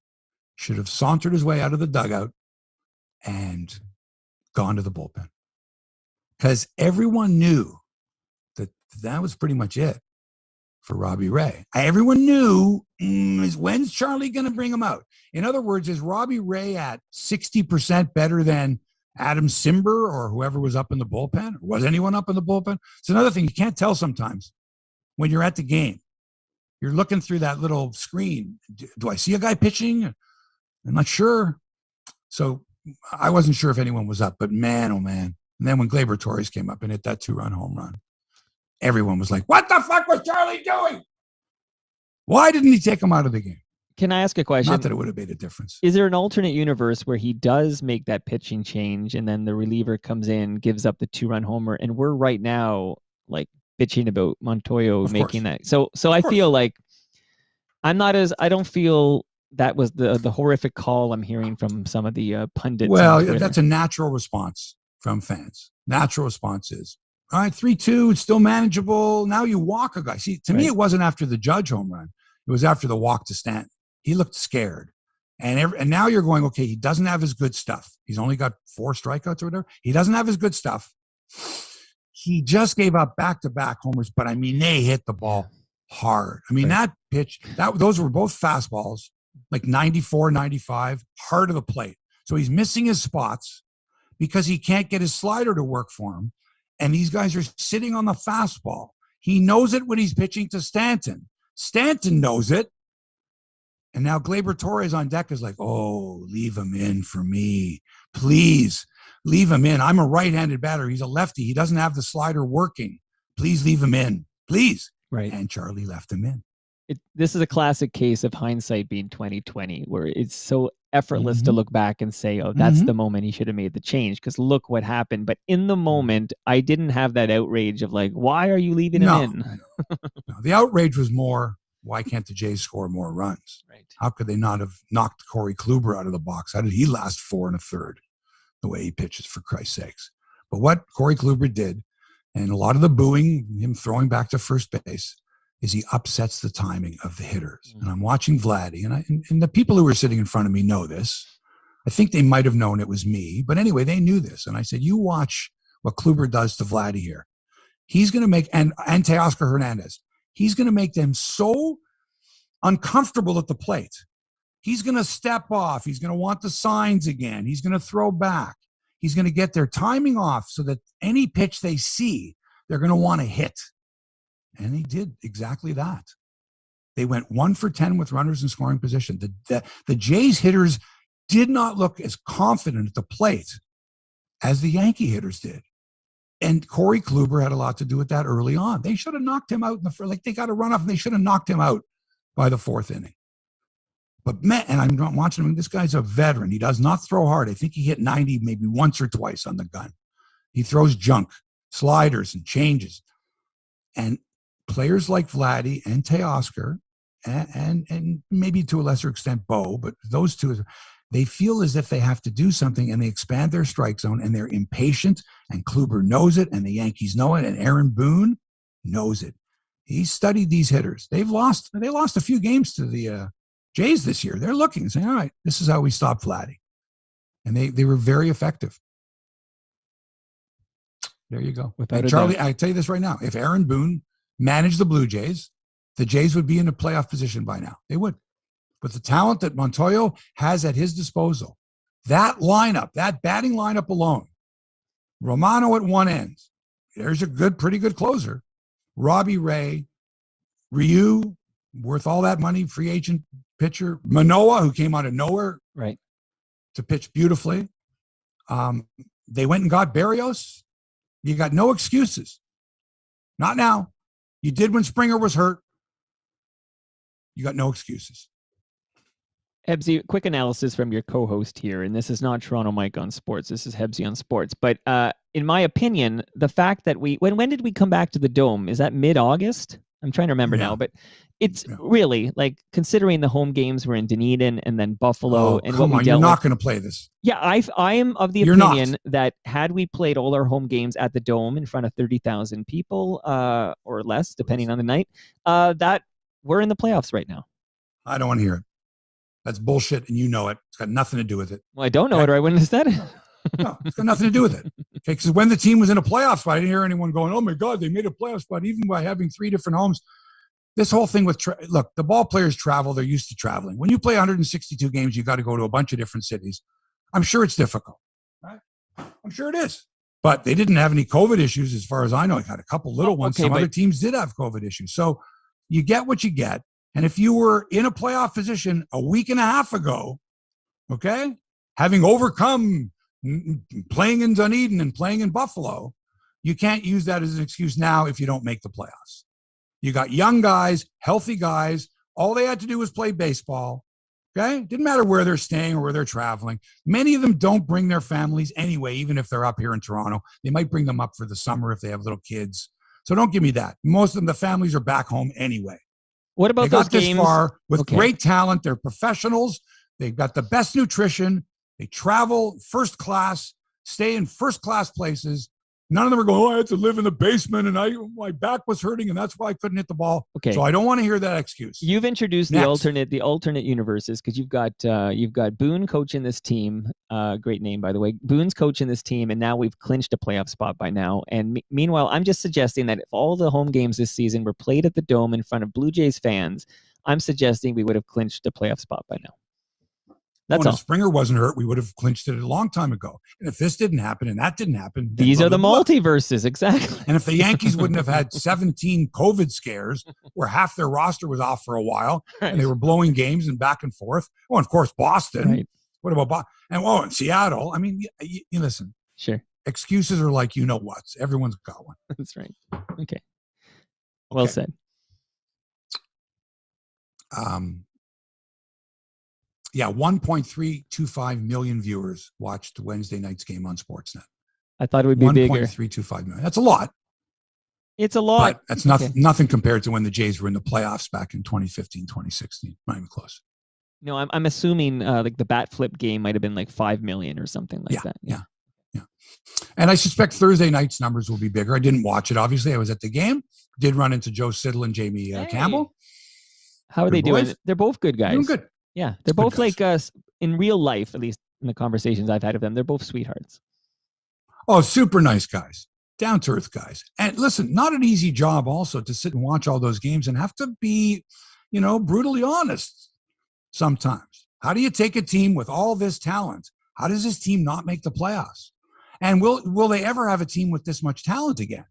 should have sauntered his way out of the dugout and gone to the bullpen because everyone knew that was pretty much it for Robbie Ray. Everyone knew, when's Charlie going to bring him out? In other words, is Robbie Ray at 60% better than Adam Simber or whoever was up in the bullpen? Or was anyone up in the bullpen? It's another thing you can't tell sometimes when you're at the game. You're looking through that little screen. Do I see a guy pitching? I'm not sure. So I wasn't sure if anyone was up, but man, oh man. And then when Gleyber Torres came up and hit that 2-run home run, everyone was like, what the fuck was Charlie doing? Why didn't he take him out of the game? Can I ask a question? Not that it would have made a difference. Is there an alternate universe where he does make that pitching change and then the reliever comes in, gives up the 2-run homer, and we're right now like bitching about Montoyo making that? So I feel like I don't feel that was the horrific call I'm hearing from some of the pundits. Well, that's a natural response from fans. Natural response is, all right, 3-2, it's still manageable. Now you walk a guy. See, to me, it wasn't after the Judge home run. It was after the walk to Stanton. He looked scared. And now you're going, okay, he doesn't have his good stuff. He's only got 4 strikeouts or whatever. He doesn't have his good stuff. He just gave up back-to-back homers, but I mean, they hit the ball hard. I mean, that pitch, those were both fastballs, like 94, 95, hard of the plate. So he's missing his spots because he can't get his slider to work for him. And these guys are sitting on the fastball. He knows it when he's pitching to Stanton. Stanton knows it. And now Gleyber Torres on deck is like, oh, leave him in for me. Please, leave him in. I'm a right-handed batter. He's a lefty. He doesn't have the slider working. Please leave him in. Please. Right. And Charlie left him in. This is a classic case of hindsight being 2020, where it's so effortless to look back and say, oh, that's the moment he should have made the change because look what happened. But in the moment, I didn't have that outrage of like, why are you leaving him in? No, the outrage was more, why can't the Jays score more runs? Right. How could they not have knocked Corey Kluber out of the box? How did he last 4 1/3 the way he pitches, for Christ's sakes? But what Corey Kluber did, and a lot of the booing, him throwing back to first base, is he upsets the timing of the hitters. And I'm watching Vladdy, and the people who were sitting in front of me know this. I think they might have known it was me, but anyway, they knew this. And I said, you watch what Kluber does to Vladdy here. He's going to make, and Teoscar Hernandez, he's going to make them so uncomfortable at the plate. He's going to step off. He's going to want the signs again. He's going to throw back. He's going to get their timing off so that any pitch they see, they're going to want to hit. And he did exactly that. They went 1 for 10 with runners in scoring position. The Jays hitters did not look as confident at the plate as the Yankee hitters did. And Corey Kluber had a lot to do with that early on. They should have knocked him out in the first. Like they got a run off and they should have knocked him out by the 4th inning. But man, and I'm watching him. This guy's a veteran. He does not throw hard. I think he hit 90 maybe once or twice on the gun. He throws junk, sliders and changes. And players like Vladdy and Teoscar and maybe to a lesser extent Bo, but those two, they feel as if they have to do something and they expand their strike zone and they're impatient, and Kluber knows it and the Yankees know it and Aaron Boone knows it. He studied these hitters. They lost a few games to the Jays this year. They're looking and saying, all right, this is how we stop Vladdy. And they were very effective. There you go. And Charlie, I tell you this right now, if Aaron Boone managed the Blue Jays, the Jays would be in a playoff position by now. They would. with the talent that Montoyo has at his disposal, that lineup, that batting lineup alone, Romano at one end, there's a pretty good closer. Robbie Ray, Ryu, worth all that money, free agent pitcher. Manoah, who came out of nowhere right to pitch beautifully. They went and got Berrios. You got no excuses. Not now. You did when Springer was hurt. You got no excuses. Hebsy, quick analysis from your co-host here, and this is not Toronto Mike on sports. This is Hebsy on sports. But in my opinion, the fact that when did we come back to the Dome? Is that mid-August? I'm trying to remember now, but it's really like considering the home games were in Dunedin and then Buffalo and what we dealt You're not going to play this. Yeah, I am of the opinion that had we played all our home games at the Dome in front of 30,000 people or less, depending on the night, that we're in the playoffs right now. I don't want to hear it. That's bullshit, and you know it. It's got nothing to do with it. Well, I don't know it, or I wouldn't have said it. No, it's got nothing to do with it. Okay, because when the team was in a playoff spot, I didn't hear anyone going, "Oh my God, they made a playoff spot," even by having 3 different homes. This whole thing with look, the ball players travel; they're used to traveling. When you play 162 games, you got to go to a bunch of different cities. I'm sure it's difficult. Right? I'm sure it is. But they didn't have any COVID issues, as far as I know. They had a couple little ones. Some other teams did have COVID issues. So you get what you get. And if you were in a playoff position a week and a half ago, okay, having overcome playing in Dunedin and playing in Buffalo, you can't use that as an excuse now if you don't make the playoffs. You got young guys, healthy guys. All they had to do was play baseball, okay? Didn't matter where they're staying or where they're traveling. Many of them don't bring their families anyway, even if they're up here in Toronto. They might bring them up for the summer if they have little kids. So don't give me that. Most of them, the families are back home anyway. What about those games? They got this far with great talent. They're professionals. They've got the best nutrition. They travel first class, stay in first class places. None of them are going, "Oh, I had to live in the basement and my back was hurting and that's why I couldn't hit the ball." Okay. So I don't want to hear that excuse. You've introduced the alternate universes because you've got Boone coaching this team. Great name, by the way. Boone's coaching this team, and now we've clinched a playoff spot by now. And meanwhile, I'm just suggesting that if all the home games this season were played at the Dome in front of Blue Jays fans, I'm suggesting we would have clinched a playoff spot by now. That's all. If Springer wasn't hurt, we would have clinched it a long time ago. And if this didn't happen and that didn't happen, these are the multiverses, exactly. And if the Yankees wouldn't have had 17 COVID scares where half their roster was off for a while and they were blowing games and back and forth. Well, of course, Boston. Right. What about Boston? And in Seattle. I mean, you listen. Sure. Excuses are like you know what. Everyone's got one. That's right. Okay. Well said. Yeah, 1.325 million viewers watched Wednesday night's game on Sportsnet. I thought it would be bigger. 1.325 million. That's a lot. It's a lot. But that's nothing compared to when the Jays were in the playoffs back in 2015, 2016. Not even close. No, I'm assuming like the bat flip game might have been like 5 million or something like that. Yeah. And I suspect Thursday night's numbers will be bigger. I didn't watch it, obviously. I was at the game. Did run into Joe Siddle and Jamie Campbell. How are they doing? They're both good guys. Doing good. Yeah, they're both like us in real life, at least in the conversations I've had with them. They're both sweethearts. Oh, super nice guys, down to earth guys. And listen, not an easy job also to sit and watch all those games and have to be, brutally honest sometimes. How do you take a team with all this talent? How does this team not make the playoffs? And will they ever have a team with this much talent again?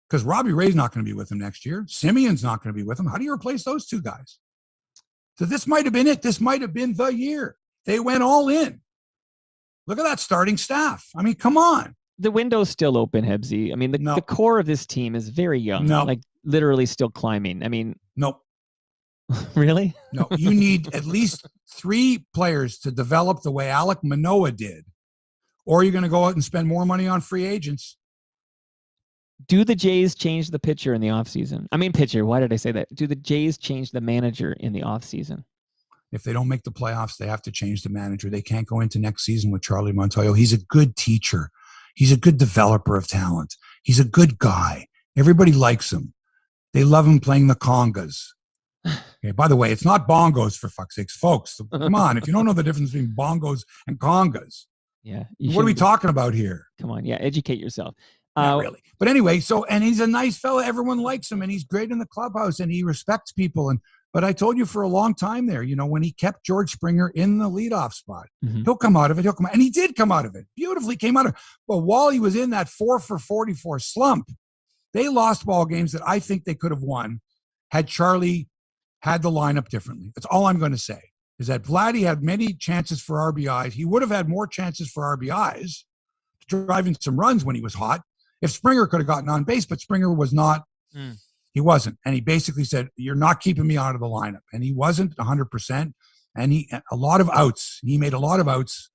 Because Robbie Ray's not going to be with them next year. Simeon's not going to be with them. How do you replace those two guys? So this might have been it. This might have been the year. They went all in. Look at that starting staff. I mean, come on. The window's still open, Hebsy. I mean, the core of this team is very young. Like literally still climbing. I mean. Nope. Really? No, you need at least 3 players to develop the way Alek Manoah did. Or you're going to go out and spend more money on free agents. Do the Jays change the pitcher in the offseason? I mean, pitcher. Why did I say that? Do the Jays change the manager in the offseason? If they don't make the playoffs, they have to change the manager. They can't go into next season with Charlie Montoyo. He's a good teacher. He's a good developer of talent. He's a good guy. Everybody likes him. They love him playing the congas. Okay, by the way, it's not bongos, for fuck's sakes, folks. Come on. If you don't know the difference between bongos and congas, what are we talking about here? Come on. Yeah, educate yourself. Not really. But anyway, and he's a nice fella. Everyone likes him, and he's great in the clubhouse, and he respects people. And But I told you for a long time there, when he kept George Springer in the leadoff spot, Mm-hmm. he'll come out of it. And he did come out of it. Beautifully came out of it. But while he was in that 4 for 44 slump, they lost ball games that I think they could have won had Charlie had the lineup differently. That's all I'm going to say, is that Vladdy had many chances for RBIs. He would have had more chances for RBIs, driving some runs when he was hot, if Springer could have gotten on base, but Springer was not. He wasn't. And he basically said, you're not keeping me out of the lineup. And he wasn't 100%. And a lot of outs. He made a lot of outs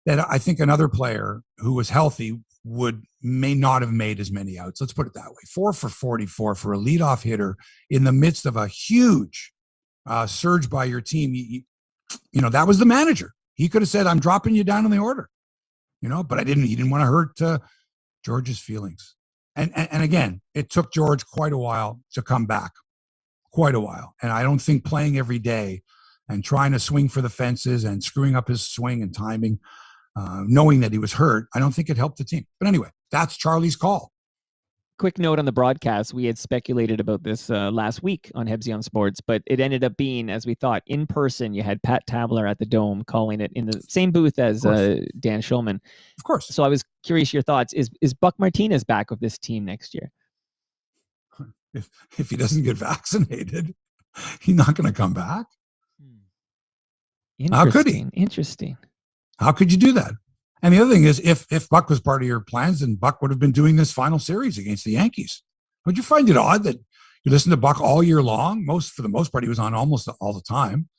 that I think another player who was healthy may not have made as many outs. Let's put it that way. 4 for 44 for a leadoff hitter in the midst of a huge surge by your team. That was the manager. He could have said, I'm dropping you down in the order, but he didn't want to hurt George's feelings. And again, it took George quite a while to come back, quite a while. And I don't think playing every day and trying to swing for the fences and screwing up his swing and timing, knowing that he was hurt, I don't think it helped the team. But anyway, that's Charlie's call. Quick note on the broadcast. We had speculated about this last week on Hebsy on Sports, but it ended up being, as we thought, in person. You had Pat Tabler at the Dome calling it in the same booth as Dan Schulman. Of course. So I was curious your thoughts. Is Buck Martinez back with this team next year? If he doesn't get vaccinated, he's not going to come back. How could he? Interesting. How could you do that? And the other thing is, if Buck was part of your plans, then Buck would have been doing this final series against the Yankees. Would you find it odd that you listen to Buck all year long? For the most part, he was on almost all the time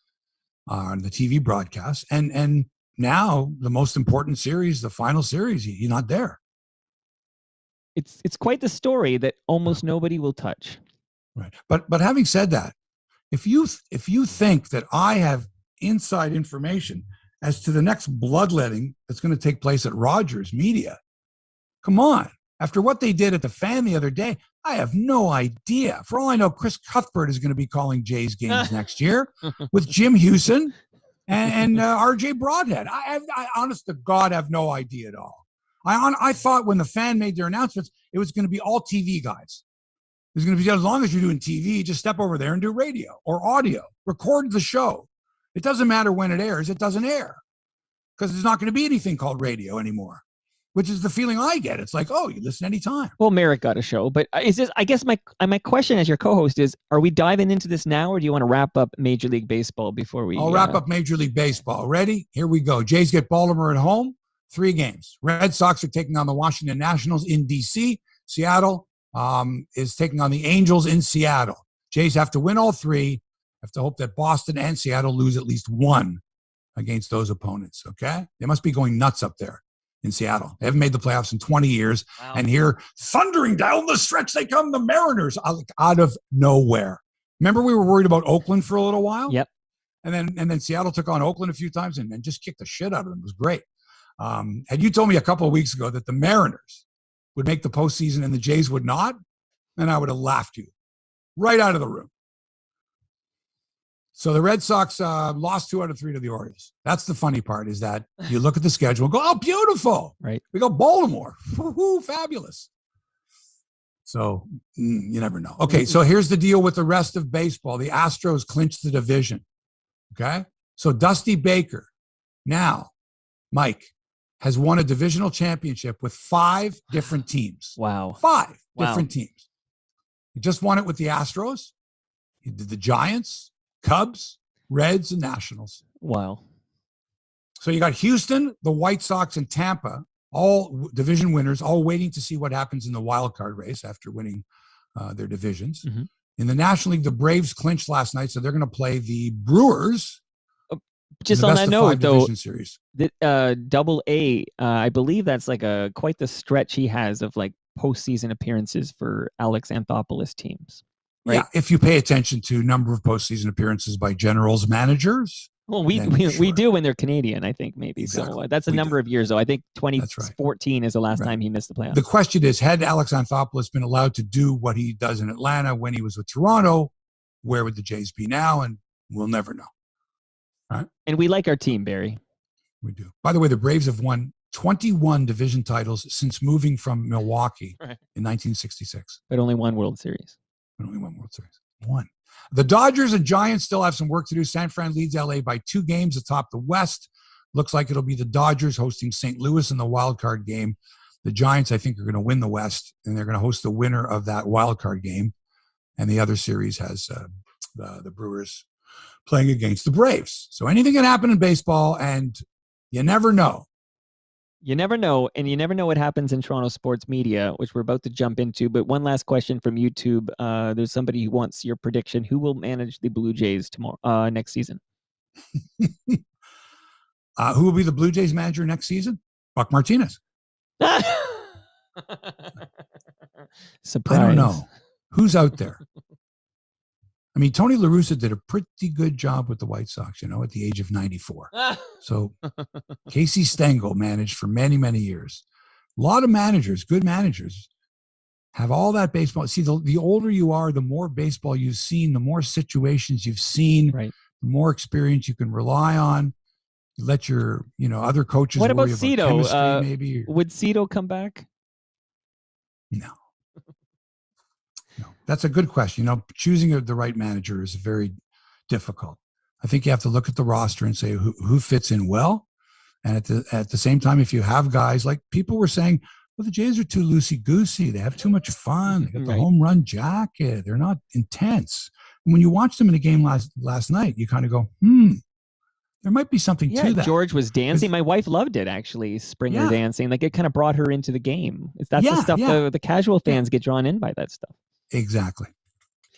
on the TV broadcast. And now the most important series, the final series, he's not there. It's quite the story that almost nobody will touch. Right. But having said that, if you think that I have inside information as to the next bloodletting that's going to take place at Rogers Media, come on. After what they did at the Fan the other day, I have no idea. For all I know, Chris Cuthbert is going to be calling Jays games next year with Jim Hughson and RJ Broadhead. I honest to God, have no idea at all. I thought when the Fan made their announcements, it was going to be all TV guys. It was going to be, as long as you're doing TV, just step over there and do radio or audio, record the show. It doesn't matter when it airs. It doesn't air because there's not going to be anything called radio anymore, which is the feeling I get. It's like, oh, you listen anytime. Well, Merrick got a show, but is this, I guess my question as your co-host is, are we diving into this now or do you want to wrap up Major League Baseball before we... I'll wrap up Major League Baseball. Ready? Here we go. Jays get Baltimore at home, 3 games. Red Sox are taking on the Washington Nationals in D.C. Seattle is taking on the Angels in Seattle. Jays have to win all 3. Have to hope that Boston and Seattle lose at least 1 against those opponents, okay? They must be going nuts up there in Seattle. They haven't made the playoffs in 20 years. Wow. And here, thundering down the stretch, they come, the Mariners, out of nowhere. Remember we were worried about Oakland for a little while? Yep. And then Seattle took on Oakland a few times and just kicked the shit out of them. It was great. Had you told me a couple of weeks ago that the Mariners would make the postseason and the Jays would not, then I would have laughed you right out of the room. So the Red Sox lost 2 out of 3 to the Orioles. That's the funny part, is that you look at the schedule and go, oh, beautiful. Right. We got Baltimore. Woo-hoo, fabulous. So you never know. Okay, so here's the deal with the rest of baseball. The Astros clinched the division. Okay? So Dusty Baker now, Mike, has won a divisional championship with 5 different teams. Wow. 5 different teams. He just won it with the Astros. He did the Giants, Cubs, Reds, and Nationals. Wow. So you got Houston, the White Sox, and Tampa, all division winners, all waiting to see what happens in the wild card race after winning their divisions. Mm-hmm. In the National League, the Braves clinched last night, so they're going to play the Brewers. Just on that note, though, series. Double A, I believe that's like quite the stretch he has of like postseason appearances for Alex Anthopoulos teams. Right? Yeah, if you pay attention to number of postseason appearances by generals, managers. Well, we do when they're Canadian, I think, maybe. Exactly. So that's a number of years, though. I think 2014 is the last time he missed the playoffs. The question is, had Alex Anthopoulos been allowed to do what he does in Atlanta when he was with Toronto, where would the Jays be now? And we'll never know. Right? And we like our team, Barry. We do. By the way, the Braves have won 21 division titles since moving from Milwaukee in 1966. But only 1 World Series. But only 1 World Series. One. The Dodgers and Giants still have some work to do. San Fran leads LA by 2 games atop the West. Looks like it'll be the Dodgers hosting St. Louis in the wild card game. The Giants, I think, are going to win the West, and they're going to host the winner of that wild card game. And the other series has the Brewers playing against the Braves. So anything can happen in baseball, and you never know. You never know, and you never know what happens in Toronto sports media, which we're about to jump into. But one last question from YouTube. There's somebody who wants your prediction. Who will manage the Blue Jays next season? Who will be the Blue Jays manager next season? Buck Martinez. Surprise. I don't know. Who's out there? I mean, Tony La Russa did a pretty good job with the White Sox, at the age of 94. So Casey Stengel managed for many, many years. A lot of managers, good managers, have all that baseball. See, the older you are, the more baseball you've seen, the more situations you've seen, right. The more experience you can rely on. You let your, other coaches what about worry Cito? about chemistry, maybe. Would Cito come back? No. That's a good question. Choosing the right manager is very difficult. I think you have to look at the roster and say who fits in well. And at the same time, if you have guys like people were saying, well, the Jays are too loosey-goosey. They have too much fun. They got the home run jacket. They're not intense. And when you watch them in a game last night, you kind of go, there might be something to that. George was dancing. My wife loved it, actually, Springer dancing. Like, it kind of brought her into the game. That's the stuff the casual fans get drawn in by that stuff. Exactly.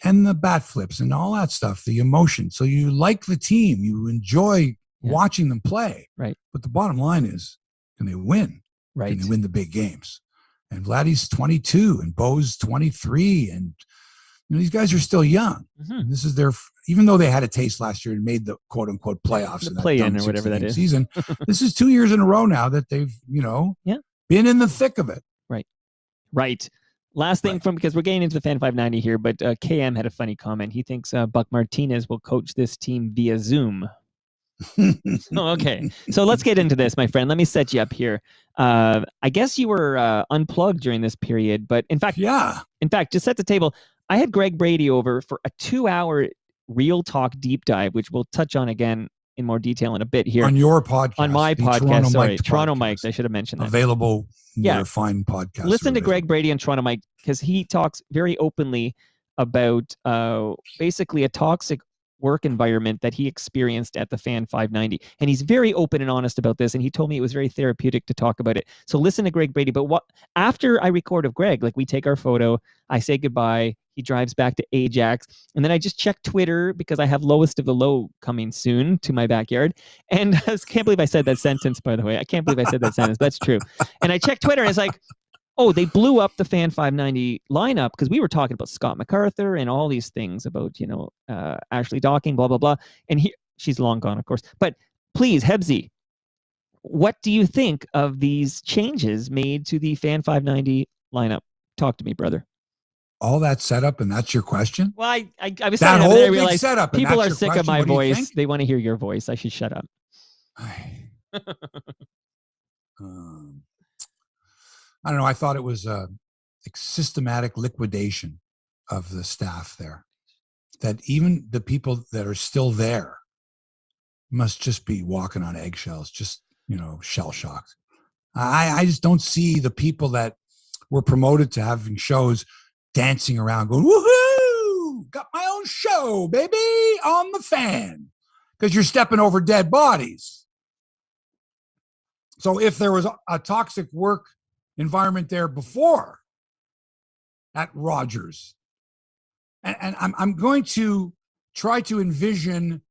And the bat flips and all that stuff, the emotion. So you like the team. You enjoy watching them play. Right. But the bottom line is, can they win? Right. Can they win the big games? And Vladdy's 22 and Bo's 23. And these guys are still young. Mm-hmm. This is even though they had a taste last year and made the quote unquote playoffs, the play-in or whatever that is. Season, this is 2 years in a row now that they've, been in the thick of it. Right. Right. Last thing because we're getting into the Fan 590 here, but KM had a funny comment. He thinks Buck Martinez will coach this team via Zoom. Okay. So let's get into this, my friend. Let me set you up here. I guess you were unplugged during this period, but in fact, just set the table. I had Greg Brady over for a 2-hour Real Talk deep dive, which we'll touch on again in more detail in a bit here. On your podcast. On my podcast, Toronto Mike. I should have mentioned that. Available where fine podcasts. Listen to Greg Brady on Toronto Mike, because he talks very openly about basically a toxic work environment that he experienced at the Fan 590. And he's very open and honest about this. And he told me it was very therapeutic to talk about it. So listen to Greg Brady. But after I record of Greg, we take our photo, I say goodbye. He drives back to Ajax. And then I just check Twitter because I have Lowest of the Low coming soon to my backyard. And I can't believe I said that sentence, by the way. I can't believe I said that sentence. That's true. And I check Twitter and it's like, oh, they blew up the Fan 590 lineup because we were talking about Scott MacArthur and all these things about, Ashley Docking, blah, blah, blah. And she's long gone, of course. But please, Hebsy, what do you think of these changes made to the Fan 590 lineup? Talk to me, brother. All that setup, and that's your question? Well, I was that saying whole that I realized setup, people are sick of my voice. They want to hear your voice. I should shut up. I don't know. I thought it was a systematic liquidation of the staff there. That even the people that are still there must just be walking on eggshells, just, shell shocked. I just don't see the people that were promoted to having shows dancing around going, woohoo, got my own show, baby, on the Fan, because you're stepping over dead bodies. So if there was a toxic work environment there before at Rogers, and I'm going to try to envision,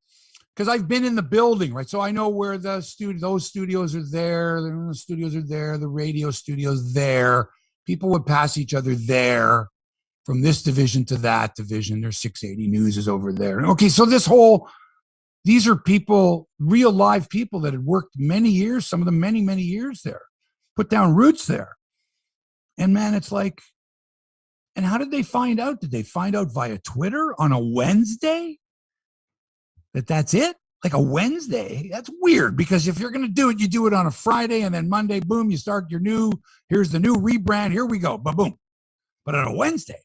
because I've been in the building, right? So I know where those studios are there, the studios are there, the radio studios there. People would pass each other there from this division to that division. There's 680 News is over there. Okay, so these are people, real live people that had worked many years, some of them many, many years there, put down roots there. And man, it's like, and how did they find out? Did they find out via Twitter on a Wednesday? That's it? Like a Wednesday? That's weird, because if you're going to do it, you do it on a Friday, and then Monday, boom, you start here's the new rebrand. Here we go, boom. But on a Wednesday.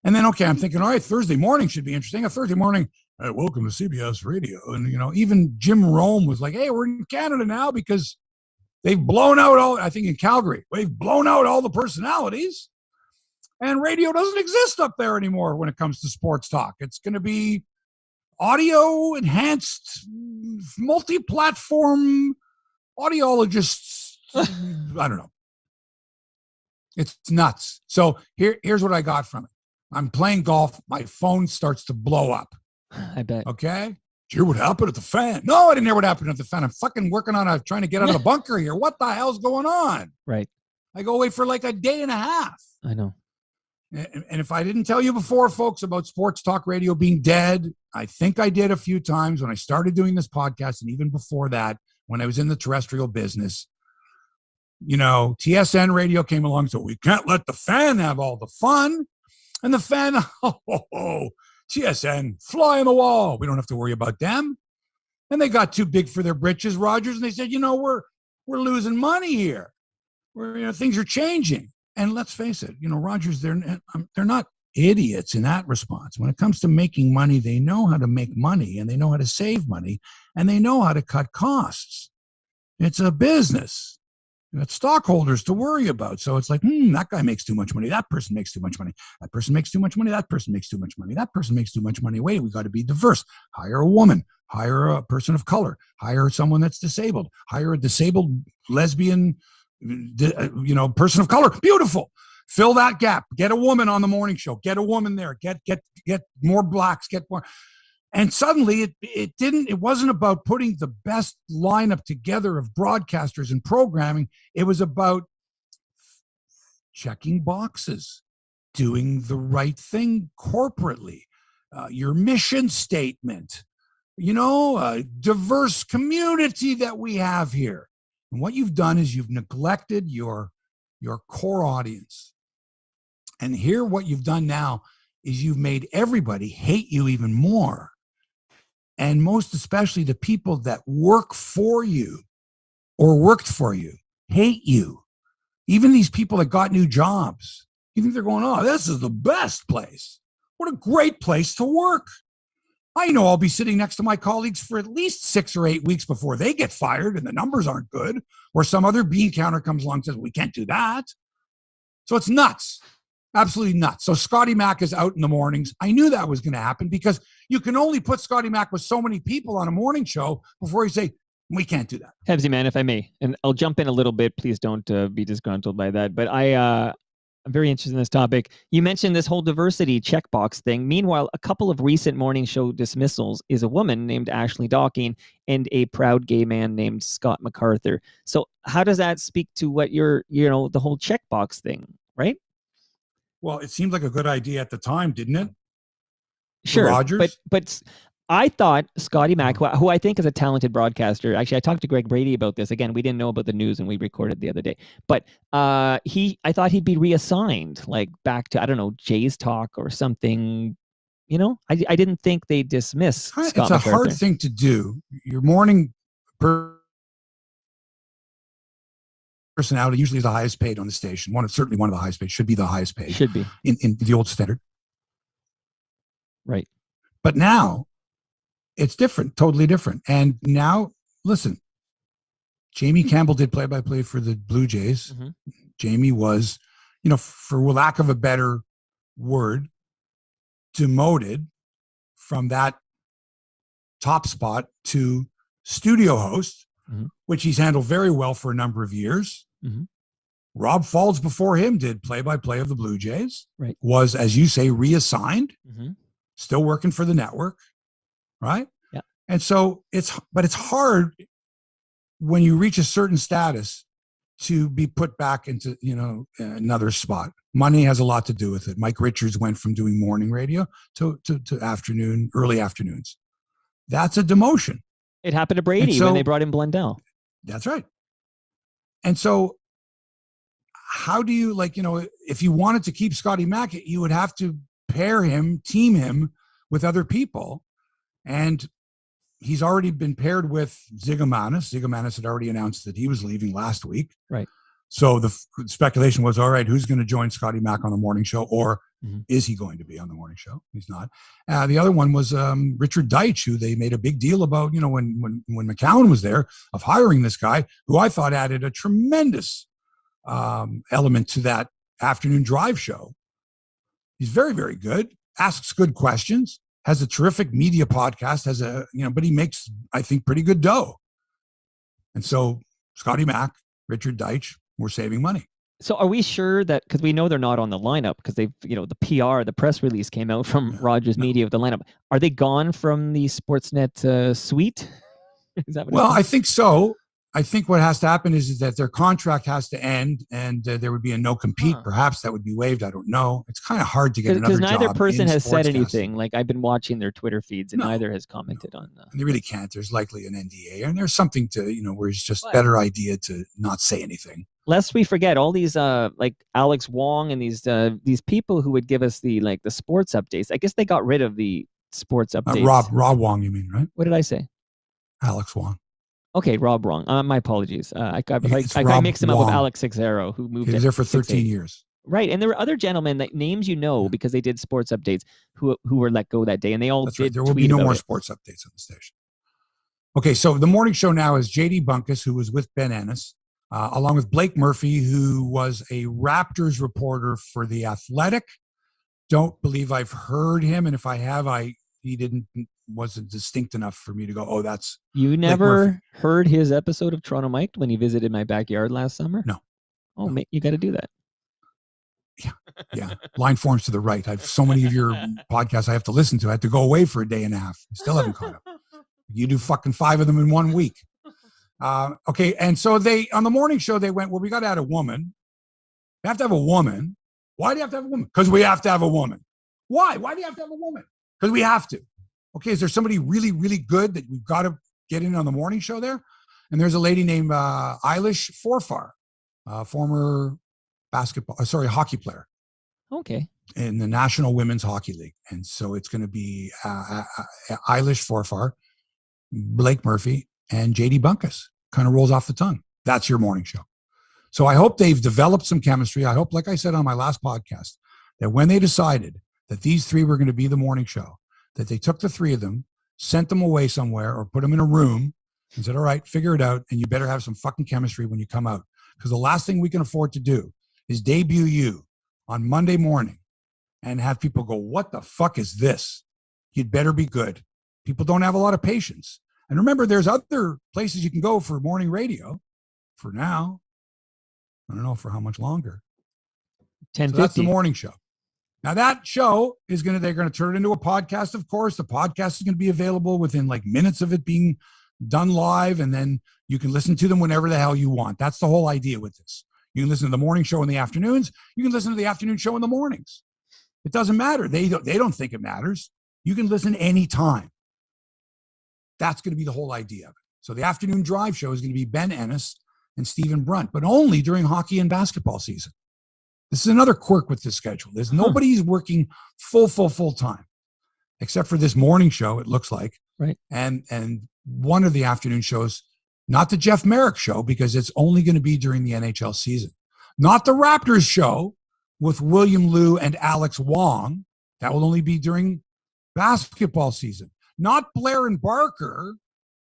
And then, okay, I'm thinking, all right, Thursday morning should be interesting. A Thursday morning, hey, welcome to CBS Radio. And, even Jim Rome was like, hey, we're in Canada now because they've blown out I think in Calgary, they've blown out all the personalities. And radio doesn't exist up there anymore when it comes to sports talk. It's going to be audio enhanced, multi-platform audiologists. I don't know. It's nuts. So here's what I got from it. I'm playing golf. My phone starts to blow up. I bet. Okay. Did you hear what happened at the fan? No, I didn't hear what happened at the fan. I'm fucking working on trying to get out of the bunker here. What the hell's going on? Right. I go away for like a day and a half. I know. And if I didn't tell you before, folks, about sports talk radio being dead, I think I did a few times when I started doing this podcast. And even before that, when I was in the terrestrial business, TSN radio came along. So we can't let the fan have all the fun. And the fan, TSN, fly on the wall. We don't have to worry about them. And they got too big for their britches, Rogers. And they said, we're losing money here. Things are changing. And let's face it, Rogers, they're not idiots in that response. When it comes to making money, they know how to make money and they know how to save money and they know how to cut costs. It's a business. You got stockholders to worry about. So it's like, that guy makes too much money. That person makes too much money. That person makes too much money. That person makes too much money. That person makes too much money. Wait, we got to be diverse. Hire a woman. Hire a person of color. Hire someone that's disabled. Hire a disabled lesbian person of color. Beautiful. Fill that gap. Get a woman on the morning show. Get a woman there. Get more blacks. Get more. And suddenly it wasn't about putting the best lineup together of broadcasters and programming. It was about checking boxes, doing the right thing corporately, your mission statement, a diverse community that we have here. And what you've done is you've neglected your core audience. And here what you've done now is you've made everybody hate you even more. And most especially the people that work for you or worked for you hate you. Even these people that got new jobs, you think they're going, oh, this is the best place. What a great place to work. I know I'll be sitting next to my colleagues for at least 6 or 8 weeks before they get fired and the numbers aren't good, or some other bean counter comes along and says, we can't do that. So it's nuts. Absolutely nuts. So Scotty Mac is out in the mornings. I knew that was going to happen because you can only put Scotty Mac with so many people on a morning show before you say, we can't do that. Hebsy, man, if I may, and I'll jump in a little bit. Please don't be disgruntled by that. But I'm very interested in this topic. You mentioned this whole diversity checkbox thing. Meanwhile, a couple of recent morning show dismissals is a woman named Ashley Docking and a proud gay man named Scott MacArthur. So how does that speak to what the whole checkbox thing, right? Well, it seemed like a good idea at the time, didn't it? Sure, Rogers? but I thought Scotty Mac, who I think is a talented broadcaster. Actually, I talked to Greg Brady about this. Again, we didn't know about the news and we recorded the other day. But I thought he'd be reassigned, like back to, I don't know, Jay's Talk or something. I didn't think they'd dismiss Scott It's a MacArthur. hard thing to do. Your morning personality usually is the highest paid on the station. Certainly one of the highest paid. Should be the highest paid. Should be. In the old standard. Right. But now it's different, totally different. And now, listen, Jamie Campbell did play-by-play for the Blue Jays. Mm-hmm. Jamie was, for lack of a better word, demoted from that top spot to studio host, mm-hmm. which he's handled very well for a number of years. Mm-hmm. Rob Falls before him did play-by-play of the Blue Jays. Right. Was, as you say, reassigned, mm-hmm. still working for the network. Right. Yeah. And so it's hard when you reach a certain status to be put back into, another spot. Money has a lot to do with it. Mike Richards went from doing morning radio to early afternoons. That's a demotion. It happened to Brady when they brought in Blundell. That's right. And so how do you, if you wanted to keep Scotty Mac, you would have to team him with other people. And he's already been paired with Ziggy. Ziggy had already announced that he was leaving last week. Right. So the speculation was, all right, who's going to join Scotty Mack on the morning show, or is he going to be on the morning show? He's not. The other one was Richard Deitch, who they made a big deal about, when McCown was there, of hiring this guy, who I thought added a tremendous element to that afternoon drive show. He's very, very good, asks good questions, has a terrific media podcast, but he makes, I think, pretty good dough. And so Scotty Mack, Richard Deitch, we're saving money. So are we sure that, because we know they're not on the lineup, because they've, the PR, the press release came out from Rogers Media with the lineup. Are they gone from the Sportsnet suite? Is that what I think so. I think what has to happen is that their contract has to end, and there would be a no compete. Perhaps that would be waived. I don't know. It's kind of hard to get another job. Because neither person has said anything. Like, I've been watching their Twitter feeds, and neither has commented on that. And they really can't. There's likely an NDA, and there's something to, where it's just better idea to not say anything. Lest we forget all these like Alex Wong and these people who would give us the sports updates. I guess they got rid of the sports updates. Rob Wong, you mean, right? What did I say? Alex Wong. Okay, Rob Wrong. My apologies. I mixed him up with Alex Sixero, who moved. He was there for 13 years. Right, and there were other gentlemen that names because they did sports updates who were let go that day, and they all did. Right. There will be no more sports updates on the station. Okay, so the morning show now is JD Bunkus, who was with Ben Ennis, along with Blake Murphy, who was a Raptors reporter for The Athletic. Don't believe I've heard him, and if I have, he wasn't distinct enough for me to go, oh, that's you never heard his episode of Toronto Mike when he visited my backyard last summer? No. Oh, no. Mate, you got to do that. Yeah. Line forms to the right. I have so many of your podcasts I have to listen to. I had to go away for a day and a half. Still haven't caught up. You do fucking 5 of them in 1 week. Okay. And so on the morning show, they went, well, we got to add a woman. We have to have a woman. Why do you have to have a woman? Because we have to have a woman. Why? Why do you have to have a woman? Because we have to. Okay, is there somebody really, really good that we've got to get in on the morning show there? And there's a lady named Eilish Forfar, former hockey player. Okay. In the National Women's Hockey League. And so it's going to be Eilish Forfar, Blake Murphy, and JD Bunkus. Kind of rolls off the tongue. That's your morning show. So I hope they've developed some chemistry. I hope, like I said on my last podcast, that when they decided that these 3 were going to be the morning show, that they took the 3 of them, sent them away somewhere, or put them in a room and said, all right, figure it out, and you better have some fucking chemistry when you come out. Because the last thing we can afford to do is debut you on Monday morning and have people go, what the fuck is this? You'd better be good. People don't have a lot of patience. And remember, there's other places you can go for morning radio for now. I don't know for how much longer. 10:50. So that's the morning show. Now that show they're going to turn it into a podcast. Of course, the podcast is going to be available within minutes of it being done live. And then you can listen to them whenever the hell you want. That's the whole idea with this. You can listen to the morning show in the afternoons. You can listen to the afternoon show in the mornings. It doesn't matter. They don't think it matters. You can listen anytime. That's going to be the whole idea of it. So the afternoon drive show is going to be Ben Ennis and Stephen Brunt, but only during hockey and basketball season. This is another quirk with this schedule. There's nobody's working full time, except for this morning show, it looks like. Right. And one of the afternoon shows, not the Jeff Merrick show, because it's only going to be during the NHL season. Not the Raptors show with William Liu and Alex Wong. That will only be during basketball season. Not Blair and Barker.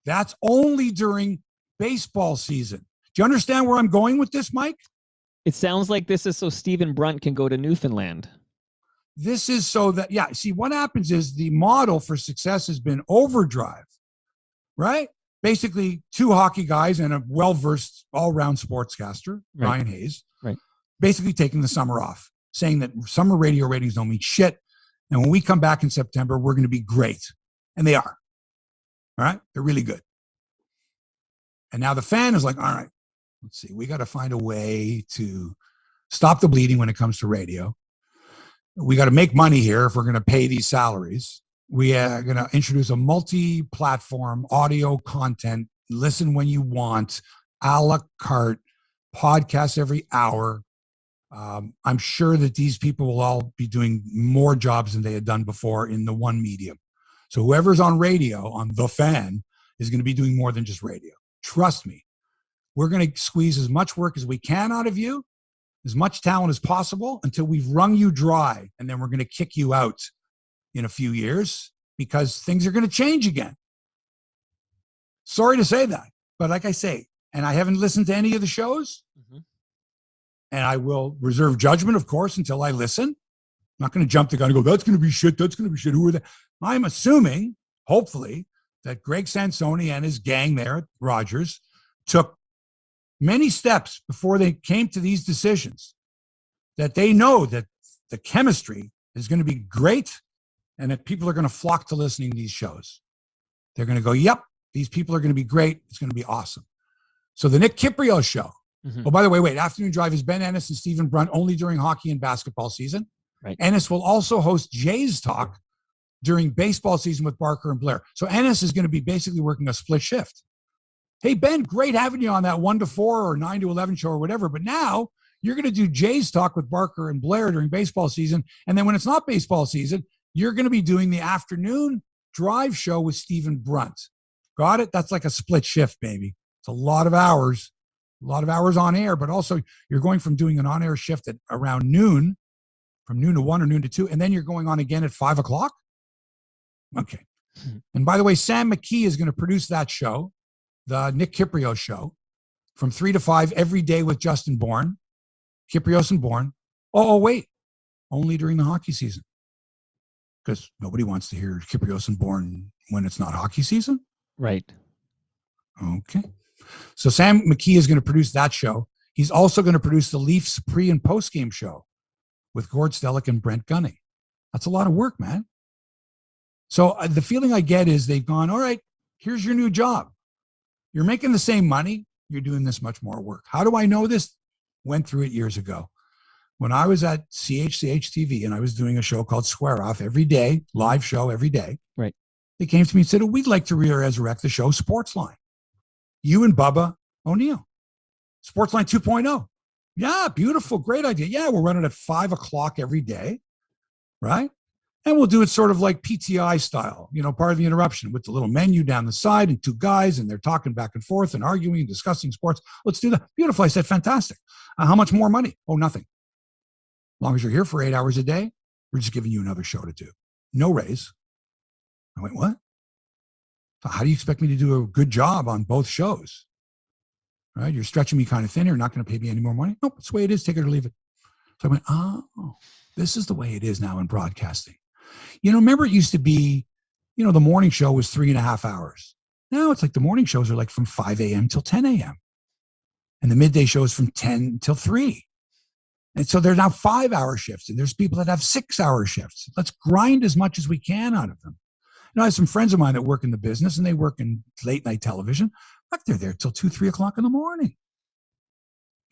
That's only during baseball season. Do you understand where I'm going with this, Mike? It sounds like this is so Stephen Brunt can go to Newfoundland. This is so that, see, what happens is the model for success has been overdrive, right? Basically 2 hockey guys and a well-versed all-round sportscaster, right. Ryan Hayes, right? Basically taking the summer off, saying that summer radio ratings don't mean shit. And when we come back in September, we're going to be great. And they are. All right? They're really good. And now the fan is like, all right, let's see. We got to find a way to stop the bleeding when it comes to radio. We got to make money here if we're going to pay these salaries. We are going to introduce a multi-platform audio content, listen when you want, a la carte, podcasts every hour. I'm sure that these people will all be doing more jobs than they had done before in the one medium. So whoever's on radio, on The Fan, is going to be doing more than just radio. Trust me. We're going to squeeze as much work as we can out of you, as much talent as possible until we've wrung you dry. And then we're going to kick you out in a few years because things are going to change again. Sorry to say that, but like I say, and I haven't listened to any of the shows, and I will reserve judgment, of course, until I listen. I'm not going to jump the gun and go, that's going to be shit. That's going to be shit. Who are they? I'm assuming, hopefully, that Greg Sansoni and his gang there at Rogers took many steps before they came to these decisions, that they know that the chemistry is going to be great and that people are going to flock to listening to these shows. They're going to go, yep, these people are going to be great. It's going to be awesome. So the Nick Kiprio show. Oh, by the way, wait, Afternoon Drive is Ben Ennis and Stephen Brunt only during hockey and basketball season. Right. Ennis will also host Jay's Talk during baseball season with Barker and Blair. So Ennis is going to be basically working a split shift. Hey, Ben, great having you on that 1 to 4 or 9 to 11 show or whatever. But now you're going to do Jay's Talk with Barker and Blair during baseball season. And then when it's not baseball season, you're going to be doing the Afternoon Drive show with Stephen Brunt. Got it? That's like a split shift, baby. It's a lot of hours on air, but also you're going from doing an on-air shift at around noon, from noon to 1 or noon to 2, and then you're going on again at 5 o'clock. Okay. And by the way, Sam McKee is going to produce that show, the Nick Kiprio show, from 3 to 5 every day with Justin Bourne, Kiprios and Bourne. Oh, wait, only during the hockey season, because nobody wants to hear Kiprios and Bourne when it's not hockey season. Right. Okay. So Sam McKee is going to produce that show. He's also going to produce the Leafs pre and post game show with Gord Stellick and Brent Gunning. That's a lot of work, man. So the feeling I get is they've gone, all right, here's your new job. You're making the same money. You're doing this much more work. How do I know this? Went through it years ago. When I was at CHCH TV and I was doing a show called Square Off every day, live show every day. Right. They came to me and said, we'd like to resurrect the show Sportsline. You and Bubba O'Neill. Sportsline 2.0. Yeah, beautiful. Great idea. Yeah, we'll run it at 5 o'clock every day. Right. And we'll do it sort of like PTI style, part of the interruption with the little menu down the side and 2 guys and they're talking back and forth and arguing and discussing sports. Let's do that. Beautiful. I said, fantastic. How much more money? Oh, nothing. As long as you're here for 8 hours a day, we're just giving you another show to do. No raise. I went, what? So how do you expect me to do a good job on both shows? Right? You're stretching me kind of thin. You're not going to pay me any more money. Nope, that's the way it is. Take it or leave it. So I went, oh, this is the way it is now in broadcasting. Remember it used to be, the morning show was 3.5 hours. Now it's like the morning shows are like from 5 a.m. till 10 a.m. And the midday shows from 10 till 3. And so they're now 5-hour shifts. And there's people that have 6-hour shifts. Let's grind as much as we can out of them. I have some friends of mine that work in the business and they work in late night television. Look, they're there till 2, 3 o'clock in the morning.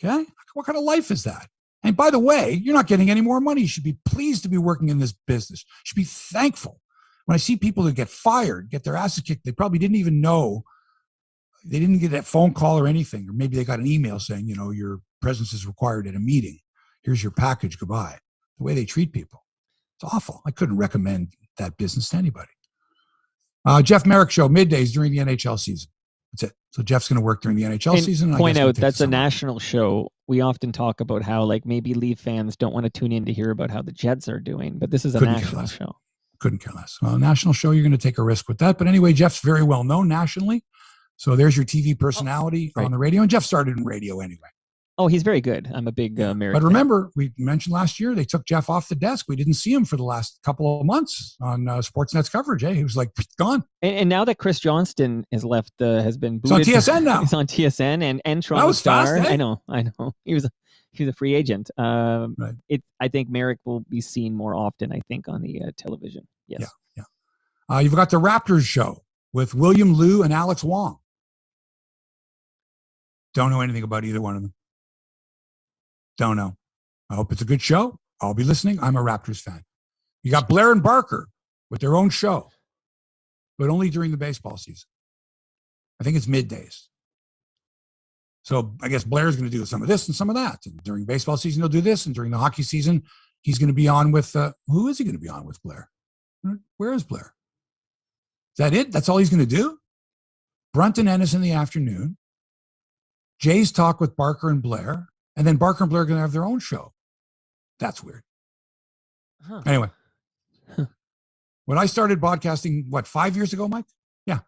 Okay. What kind of life is that? And by the way, you're not getting any more money. You should be pleased to be working in this business. You should be thankful. When I see people that get fired, get their asses kicked, they probably didn't even know. They didn't get that phone call or anything. Or maybe they got an email saying, your presence is required at a meeting. Here's your package. Goodbye. The way they treat people. It's awful. I couldn't recommend that business to anybody. Jeff Merrick show middays during the NHL season. That's it. So Jeff's going to work during the NHL season. And point out that's a national show. We often talk about how maybe Leaf fans don't want to tune in to hear about how the Jets are doing, but this is a national show. Couldn't care less. Well, national show, you're going to take a risk with that. But anyway, Jeff's very well known nationally. So there's your TV personality on the radio. And Jeff started in radio anyway. Oh, he's very good. I'm a big Merrick But remember, we mentioned last year, they took Jeff off the desk. We didn't see him for the last couple of months on Sportsnet's coverage. He was like, gone. And now that Chris Johnston has left, has been booted. He's on TSN now. He's on TSN and Toronto Star. Fast, eh? I know. He was a free agent. Right. I think Merrick will be seen more often, I think, on the television. Yes. Yeah. You've got the Raptors show with William Liu and Alex Wong. Don't know anything about either one of them. Don't know. I hope it's a good show. I'll be listening. I'm a Raptors fan. You got Blair and Barker with their own show, but only during the baseball season. I think it's middays. So I guess Blair's going to do some of this and some of that. And during baseball season, he'll do this. And during the hockey season, he's going to be on with, who is he going to be on with, Blair? Where is Blair? Is that it? That's all he's going to do? Brunt and Ennis in the afternoon. Jays talk with Barker and Blair, and then Barker and Blair are going to have their own show. That's weird. Huh. Anyway, when I started podcasting, 5 years ago, Mike? Yeah.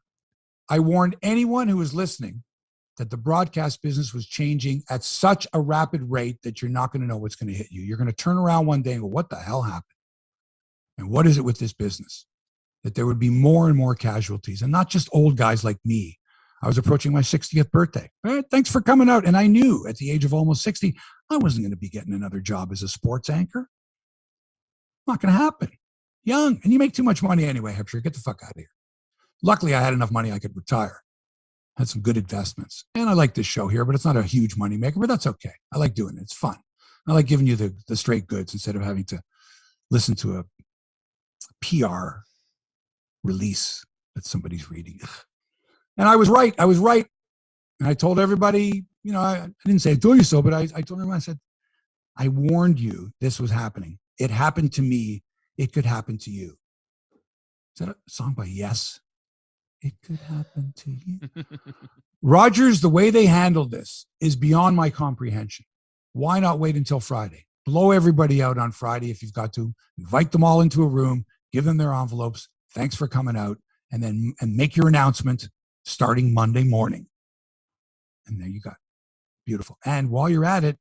I warned anyone who was listening that the broadcast business was changing at such a rapid rate that you're not going to know what's going to hit you. You're going to turn around one day and go, what the hell happened? And what is it with this business? That there would be more and more casualties, and not just old guys like me. I was approaching my 60th birthday. Thanks for coming out. And I knew at the age of almost 60, I wasn't going to be getting another job as a sports anchor. Not going to happen. Young. And you make too much money anyway, Hebsy. Get the fuck out of here. Luckily, I had enough money I could retire. Had some good investments. And I like this show here, but it's not a huge money maker, but that's okay. I like doing it. It's fun. I like giving you the straight goods instead of having to listen to a PR release that somebody's reading. And I was right. And I told everybody, I didn't say I told you so, but I told everyone, I said, I warned you this was happening. It happened to me. It could happen to you. Is that a song by Yes? It could happen to you. Rogers, the way they handled this is beyond my comprehension. Why not wait until Friday? Blow everybody out on Friday if you've got to. Invite them all into a room. Give them their envelopes. Thanks for coming out. And make your announcement starting Monday morning. And there you go. Beautiful. And while you're at it,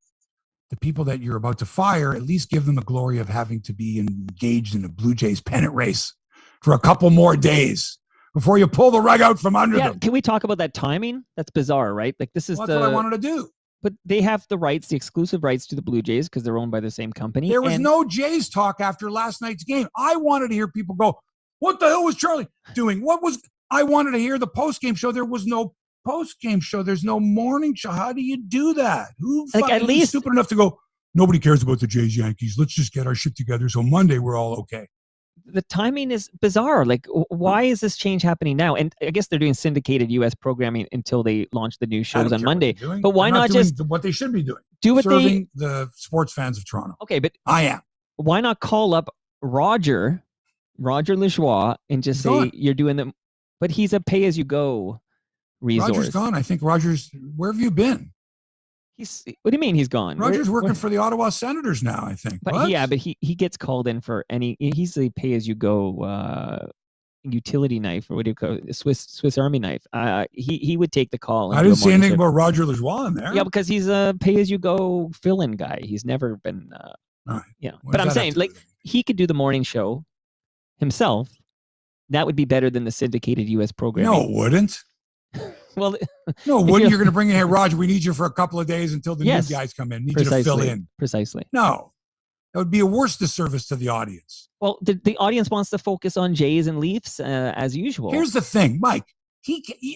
the people that you're about to fire, at least give them the glory of having to be engaged in a Blue Jays pennant race for a couple more days before you pull the rug out from under them. Can we talk about that timing? That's bizarre, right? Like this is that's what I wanted to do. But they have the rights, the exclusive rights to the Blue Jays because they're owned by the same company. There was no Jays talk after last night's game. I wanted to hear people go, what the hell was Charlie doing? I wanted to hear the post-game show. There was no post-game show. There's no morning show. How do you do that? Who at least stupid enough to go, nobody cares about the Jays Yankees. Let's just get our shit together so Monday we're all okay. The timing is bizarre. Like, why is this change happening now? And I guess they're doing syndicated U.S. programming until they launch the new shows on Monday. But why not just what they should be doing? Do what serving the sports fans of Toronto. Okay, but I am. Why not call up Roger Lajoie, and just say you're doing them? But he's a pay-as-you-go resource. Roger's gone. I think Roger's. Where have you been? What do you mean he's gone? Roger's working for the Ottawa Senators now, I think. But he gets called in for he's a pay-as-you-go utility knife, or what do you call it? Swiss Army knife. He would take the call. I didn't see anything about Roger Lajoie in there. Yeah, because he's a pay-as-you-go fill-in guy. He's never been. Right. Yeah, but I'm saying he could do the morning show himself. That would be better than the syndicated U.S. programming. No, it wouldn't. Well, no, wouldn't you're going to bring in, hey, Roger, we need you for a couple of days until the new guys come in. Need you to fill in. Precisely. No, that would be a worse disservice to the audience. Well, the audience wants to focus on Jays and Leafs as usual. Here's the thing, Mike.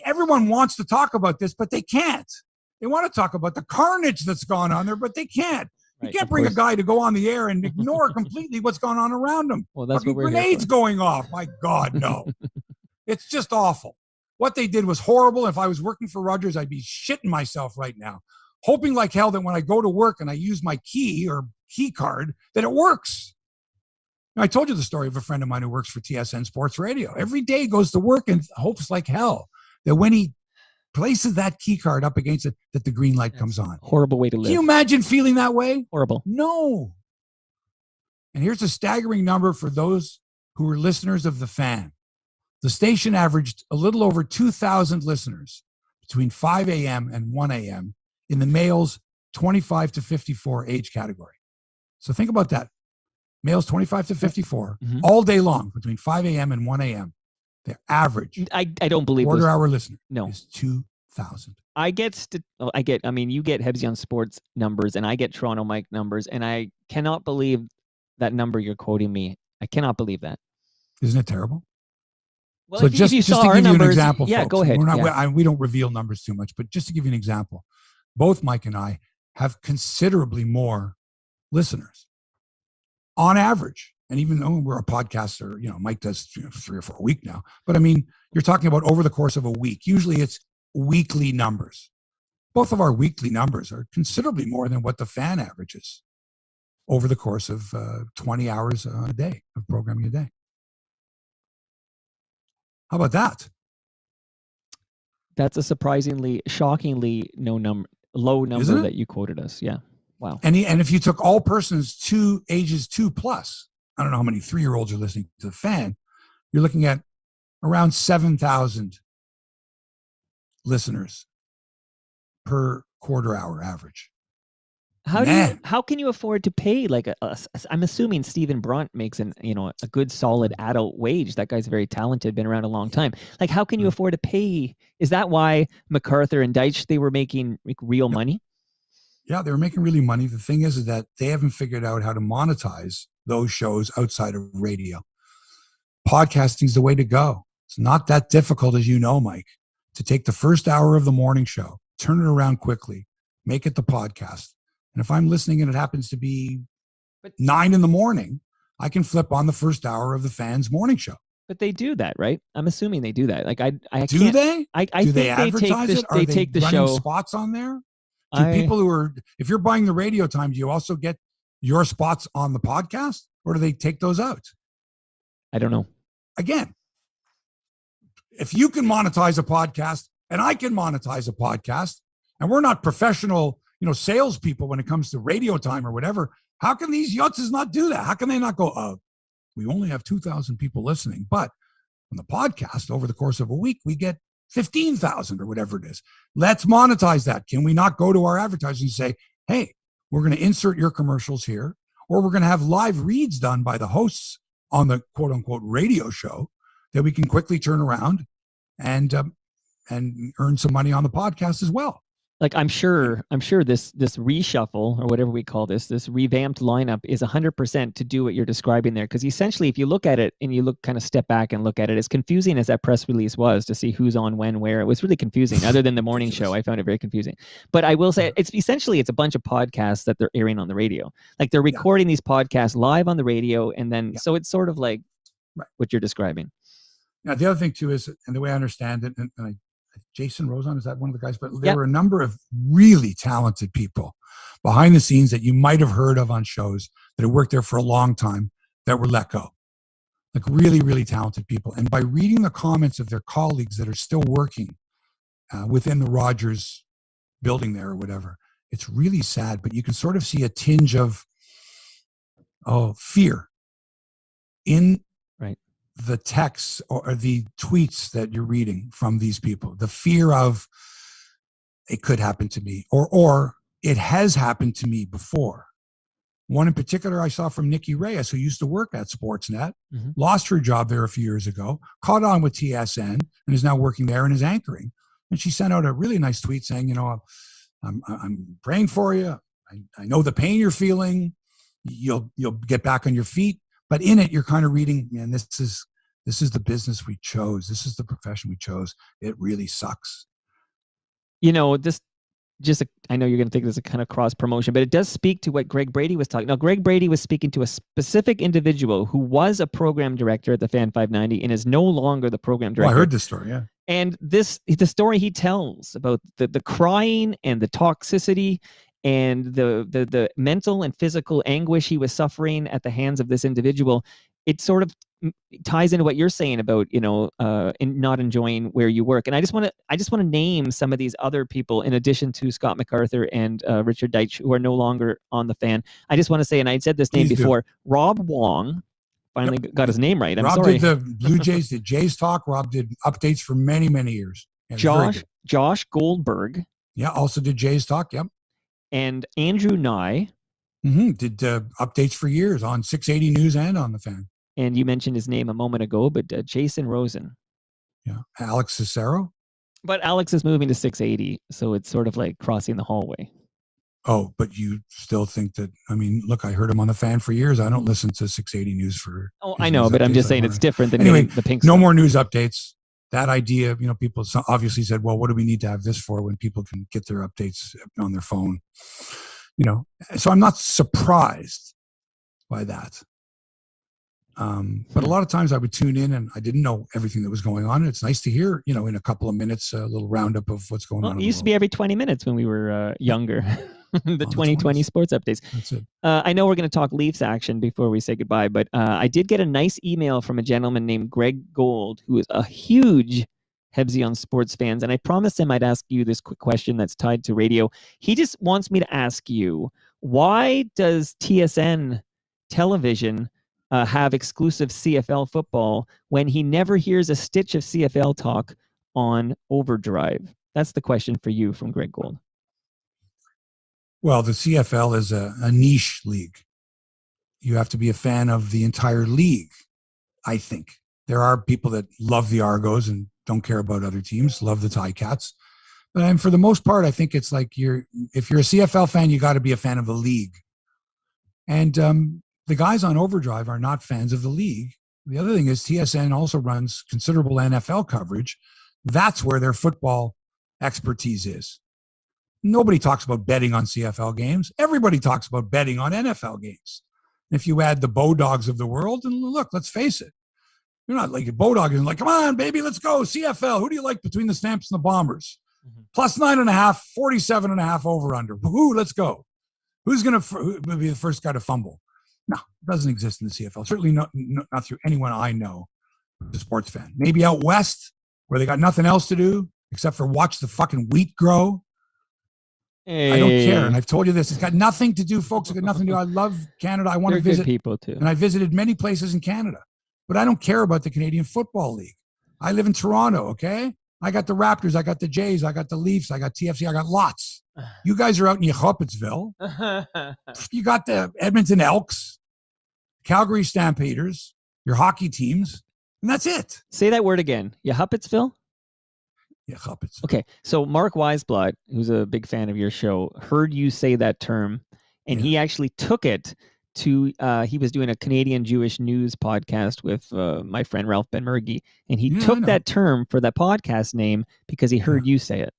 Everyone wants to talk about this, but they can't. They want to talk about the carnage that's gone on there, but they can't. You can't bring a guy to go on the air and ignore completely what's going on around him. Well, that's what we're grenades going off. My God, no. It's just awful. What they did was horrible. If I was working for Rogers, I'd be shitting myself right now, hoping like hell that when I go to work and I use my key or key card, that it works. Now, I told you the story of a friend of mine who works for TSN Sports Radio. Every day goes to work and hopes like hell that when he places that key card up against it, that the green light comes on. Horrible way to live. Can you imagine feeling that way? Horrible. No. And here's a staggering number for those who are listeners of The Fan. The station averaged a little over 2,000 listeners between 5 a.m. and 1 a.m. in the males 25 to 54 age category. So think about that. Males 25 to 54 all day long between 5 a.m. and 1 a.m. Their average. I don't believe quarter-hour listener is 2,000. I get, you get Hebsy on sports numbers, and I get Toronto Mike numbers, and I cannot believe that number you're quoting me. I cannot believe that. Isn't it terrible? Well, so just to give you an example, folks, go ahead. We don't reveal numbers too much, but just to give you an example, both Mike and I have considerably more listeners on average. And even though we're a podcaster, Mike does 3 or 4 a week now. But I mean, you're talking about over the course of a week. Usually it's weekly numbers. Both of our weekly numbers are considerably more than what the Fan averages over the course of 20 hours a day of programming a day. How about that? That's a shockingly no number. low number that you quoted us. Yeah. Wow. And if you took all persons ages 2+, I don't know how many 3-year-olds are listening to the fan, you're looking at around 7,000 listeners per quarter hour average. How can you afford to pay like I'm assuming Stephen Brunt makes a good solid adult wage. That guy's very talented, been around a long time. Like, how can you afford to pay? Is that why MacArthur and Deitch, they were making like real money? Yeah, they were making really money. The thing is that they haven't figured out how to monetize those shows outside of radio. Podcasting is the way to go. It's not that difficult, as you know, Mike, to take the first hour of the morning show, turn it around quickly, make it the podcast. And if I'm listening and it happens to be 9 a.m, I can flip on the first hour of the Fans morning show. But they do that, right? I'm assuming they do that. Like I do can't, they? I do think they advertise it? Are they they take the running show spots on there? Do people who are, if you're buying the radio time, do you also get your spots on the podcast, or do they take those out? I don't know. Again, if you can monetize a podcast and I can monetize a podcast, and we're not professional, salespeople when it comes to radio time or whatever, how can these yutzes not do that? How can they not go, we only have 2,000 people listening, but on the podcast over the course of a week, we get 15,000 or whatever it is. Let's monetize that. Can we not go to our advertisers and say, hey, we're going to insert your commercials here, or we're going to have live reads done by the hosts on the quote unquote radio show that we can quickly turn around and earn some money on the podcast as well. Like I'm sure this reshuffle or whatever we call this revamped lineup is 100% to do what you're describing there. Because essentially, if you look at it and you kind of step back and look at it, as confusing as that press release was to see who's on when, where, it was really confusing. Other than the morning show, I found it very confusing. But I will say it's a bunch of podcasts that they're airing on the radio. Like they're recording these podcasts live on the radio, and then so it's sort of like what you're describing. Now the other thing too is, and the way I understand it, and Jason Rosen, is that one of the guys? But there were a number of really talented people behind the scenes that you might have heard of on shows that have worked there for a long time that were let go. Like really, really talented people. And by reading the comments of their colleagues that are still working within the Rogers building there or whatever, it's really sad. But you can sort of see a tinge of fear in the texts or the tweets that you're reading from these people. The fear of it could happen to me, or it has happened to me before. One in particular I saw from Nikki Reyes, who used to work at Sportsnet, lost her job there a few years ago, caught on with TSN, and is now working there and is anchoring. And she sent out a really nice tweet saying, I'm praying for you. I know the pain you're feeling. You'll get back on your feet. But in it, you're kind of reading, man, this is the business we chose. This is the profession we chose. It really sucks. I know you're going to think this is a kind of cross promotion, but it does speak to what Greg Brady was talking. Now, Greg Brady was speaking to a specific individual who was a program director at the Fan 590 and is no longer the program director. I heard this story, yeah. And the story he tells about the crying and the toxicity and the mental and physical anguish he was suffering at the hands of this individual, it sort of ties into what you're saying about in not enjoying where you work. And I just want to name some of these other people in addition to Scott MacArthur and Richard Deitch, who are no longer on the Fan. I just want to say, and I said this name before, Rob Wong. Finally got his name right. Rob did the Blue Jays, did Jays Talk. Rob did updates for many, many years. Josh Goldberg. Yeah, also did Jays Talk. Yep. And Andrew Nye. Did updates for years on 680 News and on the Fan. And you mentioned his name a moment ago, but Jason Rosen. Yeah. Alex Cicero. But Alex is moving to 680, so it's sort of like crossing the hallway. Oh, but you still think that, look, I heard him on the Fan for years. I don't listen to 680 News for... Oh, I know, but I'm just saying it's different than the pink no stuff. more news updates. That idea, people obviously said, well, what do we need to have this for when people can get their updates on their phone? So I'm not surprised by that. But a lot of times I would tune in and I didn't know everything that was going on. And it's nice to hear, in a couple of minutes, a little roundup of what's going on. It used to be every 20 minutes when we were younger. The 2020 sports updates. That's it. I know we're going to talk Leafs action before we say goodbye, but I did get a nice email from a gentleman named Greg Gold, who is a huge Hebsy on Sports Fans, and I promised him I'd ask you this quick question that's tied to radio. He just wants me to ask you, why does TSN television have exclusive CFL football when he never hears a stitch of CFL talk on Overdrive? That's the question for you from Greg Gold. Well, the CFL is a niche league. You have to be a fan of the entire league, I think. There are people that love the Argos and don't care about other teams, love the Ticats. But for the most part, I think it's like if you're a CFL fan, you got to be a fan of the league. And the guys on Overdrive are not fans of the league. The other thing is TSN also runs considerable NFL coverage. That's where their football expertise is. Nobody talks about betting on CFL games. Everybody talks about betting on NFL games. And if you add the Bodogs of the world, and look, let's face it, you're not like a Bodog isn't like, come on, baby, let's go. CFL. Who do you like between the Stamps and the Bombers? Mm-hmm. Plus 9.5, 47.5 over under. Ooh, let's go. Who's going to be the first guy to fumble? No, it doesn't exist in the CFL. Certainly not through anyone I know who's a sports fan. Maybe out west where they got nothing else to do except for watch the fucking wheat grow. Hey. I don't care. And I've told you this. It's got nothing to do, folks. It's got nothing to do. I love Canada. I want to visit people too. And I visited many places in Canada. But I don't care about the Canadian Football League. I live in Toronto, okay? I got the Raptors, I got the Jays, I got the Leafs, I got TFC, I got lots. You guys are out in Yachopetsville. You got the Edmonton Elks, Calgary Stampeders, your hockey teams, and that's it. Say that word again. Yachopetsville? Yachopetsville. Okay, so Mark Weisblatt, who's a big fan of your show, heard you say that term, and he actually took it to, he was doing a Canadian Jewish news podcast with my friend Ralph Ben-Mergy, and he took that term for that podcast name because he heard you say it.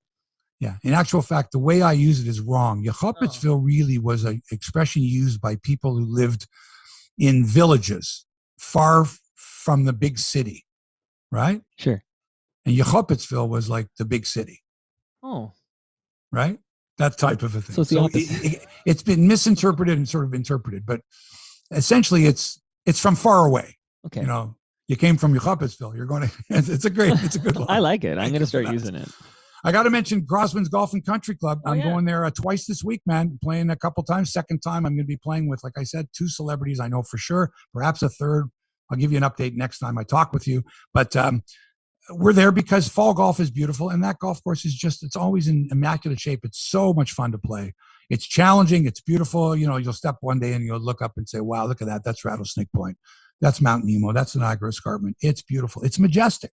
Yeah. In actual fact, the way I use it is wrong. Yachopetsville really was an expression used by people who lived in villages far from the big city, right? Sure. And Yachopetsville was like the big city. Oh. Right? That type of a thing. So it's the opposite. It's been misinterpreted and sort of interpreted, but essentially it's from far away. Okay. You know, you came from Yachopetsville. You're going to, it's a good line. I like it. I'm going to start using it. I got to mention Crosswinds Golf and Country Club. I'm going there twice this week, man. Playing a couple times. Second time, I'm going to be playing with, like I said, 2 celebrities I know for sure. Perhaps a third. I'll give you an update next time I talk with you. But we're there because fall golf is beautiful, and that golf course is it's always in immaculate shape. It's so much fun to play. It's challenging. It's beautiful. You know, you'll step one day and you'll look up and say, wow, look at that. That's Rattlesnake Point. That's Mount Nemo. That's the Niagara Escarpment. It's beautiful. It's majestic.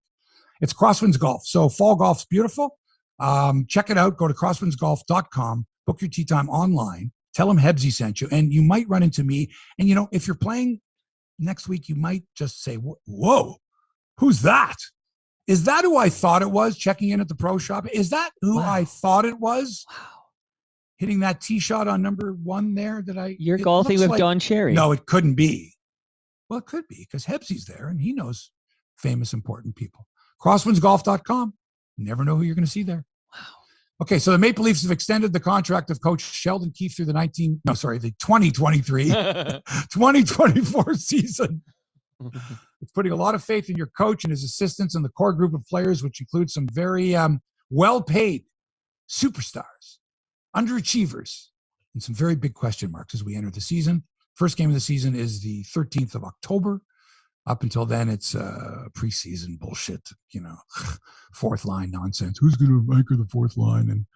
It's Crosswinds Golf. So fall golf's beautiful. Check it out. Go to crosswindsgolf.com. Book your tee time online. Tell them Hebsy sent you, and you might run into me. And, you know, if you're playing next week, you might just say, whoa, who's that? Is that who I thought it was checking in at the pro shop? Is that who I thought it was? Wow. Hitting that tee shot on number 1 there You're golfing with Don Cherry. No, it couldn't be. Well, it could be because Hebsy's there and he knows famous, important people. Crosswindsgolf.com. Never know who you're going to see there. Wow. Okay, so the Maple Leafs have extended the contract of Coach Sheldon Keefe through the 2023-2024 season. It's putting a lot of faith in your coach and his assistants and the core group of players, which includes some very well-paid superstars, underachievers, and some very big question marks as we enter the season. First game of the season is the 13th of October. Up until then, it's preseason bullshit, you know, 4th line nonsense. Who's going to anchor the 4th line? And,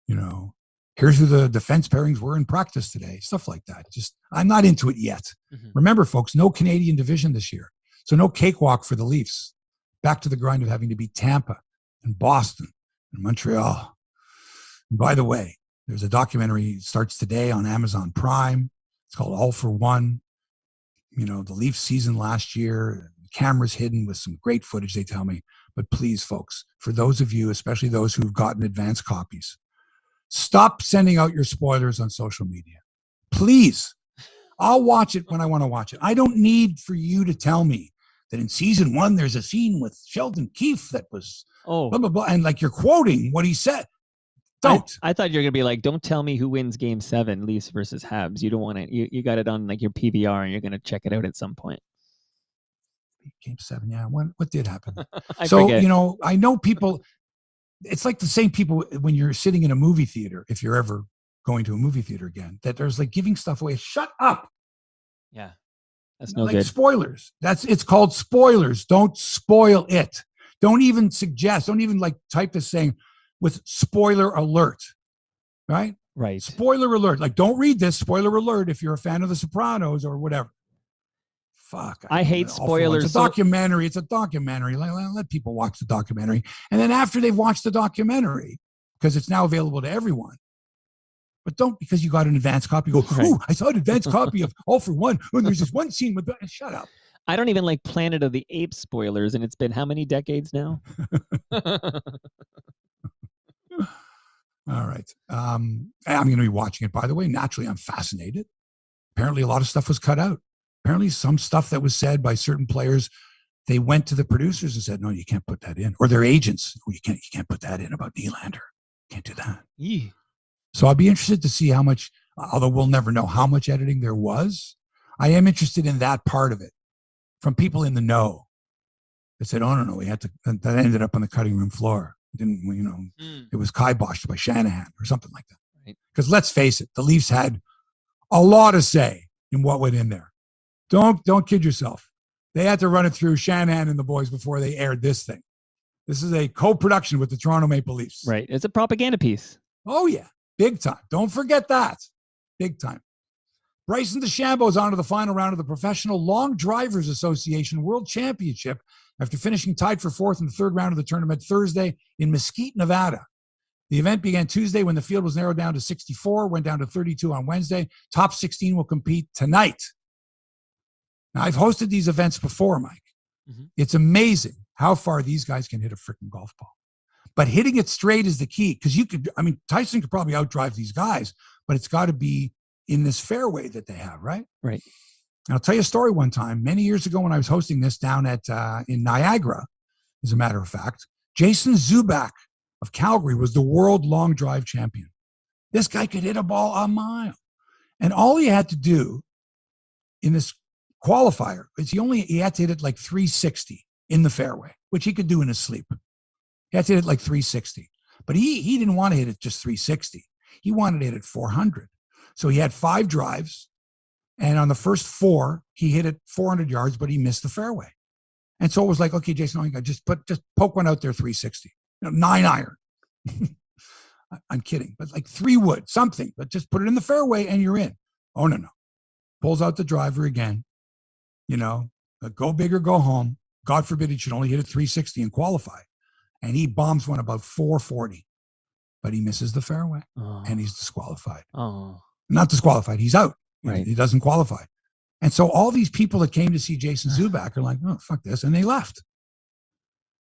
you know, here's who the defense pairings were in practice today. Stuff like that. Just, I'm not into it yet. Mm-hmm. Remember, folks, no Canadian division this year. So no cakewalk for the Leafs. Back to the grind of having to beat Tampa and Boston and Montreal. And by the way, there's a documentary that starts today on Amazon Prime. It's called All for One. You know, the Leafs season last year, cameras hidden with some great footage, they tell me. But please, folks, for those of you, especially those who've gotten advance copies, stop sending out your spoilers on social media. Please. I'll watch it when I want to watch it. I don't need for you to tell me that in season 1, there's a scene with Sheldon Keefe that was blah, blah, blah. And like you're quoting what he said. Don't. I thought you were going to be like, don't tell me who wins game 7, Leafs versus Habs. You don't want to, you got it on like your PVR and you're going to check it out at some point. Game 7. Yeah. What did happen? I So, forget. I know people, it's like the same people when you're sitting in a movie theater, if you're ever going to a movie theater again, that there's like giving stuff away. Shut up. Yeah. That's no Like good. spoilers. It's called spoilers. Don't spoil it. Don't even suggest, don't even like type this saying with spoiler alert. Right? Right. Spoiler alert. Like, don't read this. Spoiler alert if you're a fan of The Sopranos or whatever. Fuck. I hate spoilers. It's a documentary. It's a documentary. Let people watch the documentary. And then after they've watched the documentary, because it's now available to everyone, but don't, because you got an advance copy, go, Right. oh, I saw an advance copy of All for One. And there's this one scene with shut up. I don't even like Planet of the Apes spoilers, and it's been how many decades now? All right. I'm going to be watching it, by the way. Naturally, I'm fascinated. Apparently, a lot of stuff was cut out. Apparently, some stuff that was said by certain players, they went to the producers and said, no, you can't put that in. Or their agents, oh, you can't put that in about Nylander. Can't do that. Yeah. So I'll be interested to see how much, although we'll never know how much editing there was. I am interested in that part of it from people in the know that said, oh, no, we had to, that ended up on the cutting room floor. It was kiboshed by Shanahan or something like that. Because let's face it, the Leafs had a lot to say in what went in there. Don't kid yourself. They had to run it through Shanahan and the boys before they aired this thing. This is a co-production with the Toronto Maple Leafs. Right. It's a propaganda piece. Oh, yeah. Big time. Don't forget that. Big time. Bryson DeChambeau is on to the final round of the Professional Long Drivers Association World Championship after finishing tied for fourth in the third round of the tournament Thursday in Mesquite, Nevada. The event began Tuesday when the field was narrowed down to 64, went down to 32 on Wednesday. Top 16 will compete tonight. Now, I've hosted these events before, Mike. Mm-hmm. It's amazing how far these guys can hit a freaking golf ball. But hitting it straight is the key, because Tyson could probably outdrive these guys, but it's got to be in this fairway that they have, right? Right. And I'll tell you a story one time, many years ago when I was hosting this down at in Niagara, as a matter of fact, Jason Zubak of Calgary was the world long drive champion. This guy could hit a ball a mile. And all he had to do in this qualifier is he had to hit it like 360 in the fairway, which he could do in his sleep. He had to hit it like 360. But he didn't want to hit it just 360. He wanted to hit it 400. So he had 5 drives. And on the first 4, he hit it 400 yards, but he missed the fairway. And so it was like, okay, Jason, just poke one out there 360. 9 iron. I'm kidding, but like 3 wood, something, but just put it in the fairway and you're in. Oh, no. Pulls out the driver again. Go big or go home. God forbid he should only hit it 360 and qualify. And he bombs one about 440, but he misses the fairway and he's disqualified. Not disqualified. He's out. Right. He doesn't qualify. And so all these people that came to see Jason Zubak are like, oh, fuck this. And they left.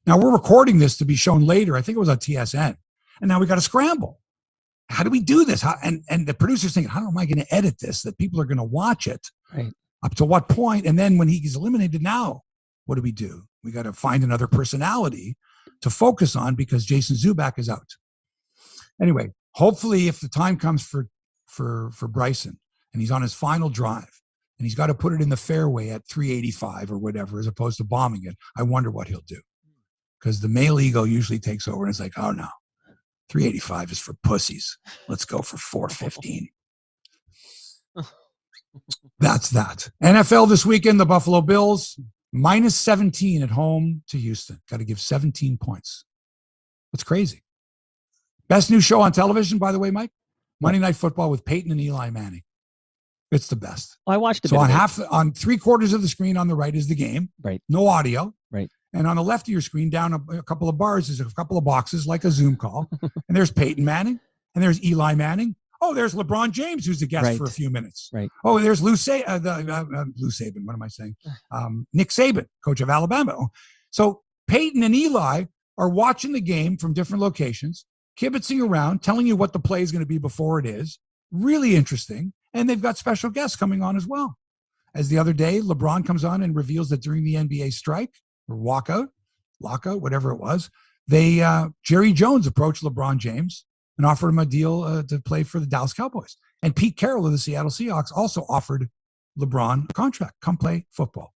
Now we're recording this to be shown later. I think it was on TSN. And now we got to scramble. How do we do this? And the producer's thinking, how am I going to edit this that people are going to watch it? Right. Up to what point? And then when he's eliminated, now what do? We got to find another personality to focus on because Jason Zubak is out. Anyway, hopefully if the time comes for Bryson and he's on his final drive and he's got to put it in the fairway at 385 or whatever, as opposed to bombing it, I wonder what he'll do. Because the male ego usually takes over and it's like, oh no, 385 is for pussies. Let's go for 415. That's that. NFL this weekend, the Buffalo Bills, minus 17 at home to Houston. Got to give 17 points. That's crazy. Best new show on television, by the way, Mike. Monday Night Football with Peyton and Eli Manning. It's the best. I watched it. So on on 3/4 of the screen on the right is the game. Right. No audio. Right. And on the left of your screen, down a couple of bars, is a couple of boxes like a Zoom call. And there's Peyton Manning. And there's Eli Manning. Oh, there's LeBron James, who's a guest for a few minutes. Right. Oh, there's Lou Saban. What am I saying? Nick Saban, coach of Alabama. So Peyton and Eli are watching the game from different locations, kibitzing around, telling you what the play is going to be before it is. Really interesting. And they've got special guests coming on as well. As the other day, LeBron comes on and reveals that during the NBA strike or lockout, whatever it was, Jerry Jones approached LeBron James and offered him a deal to play for the Dallas Cowboys. And Pete Carroll of the Seattle Seahawks also offered LeBron a contract. Come play football.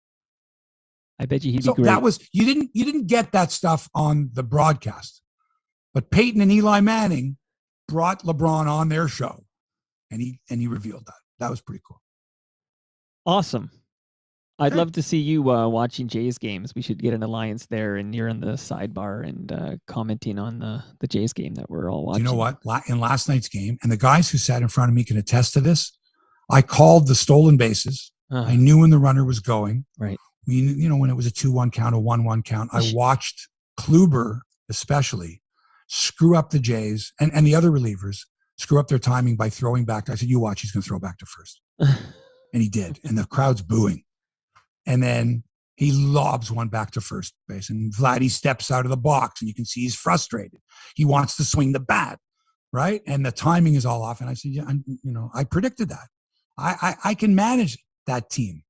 I bet you he'd So be great. that was you didn't get that stuff on the broadcast, but Peyton and Eli Manning brought LeBron on their show, and he revealed that. That was pretty cool. Awesome. I'd love to see you watching Jays games. We should get an alliance there, and you're in the sidebar and commenting on the Jays game that we're all watching. Do you know what? In last night's game, and the guys who sat in front of me can attest to this, I called the stolen bases. I knew when the runner was going. Right. When it was a 2-1 count, a 1-1 count, I watched Kluber especially screw up the Jays and the other relievers screw up their timing by throwing back. I said, you watch, he's going to throw back to first. And he did. And the crowd's booing. And then he lobs one back to first base. And Vladdy steps out of the box, and you can see he's frustrated. He wants to swing the bat, right? And the timing is all off. And I said, I predicted that. I can manage that team.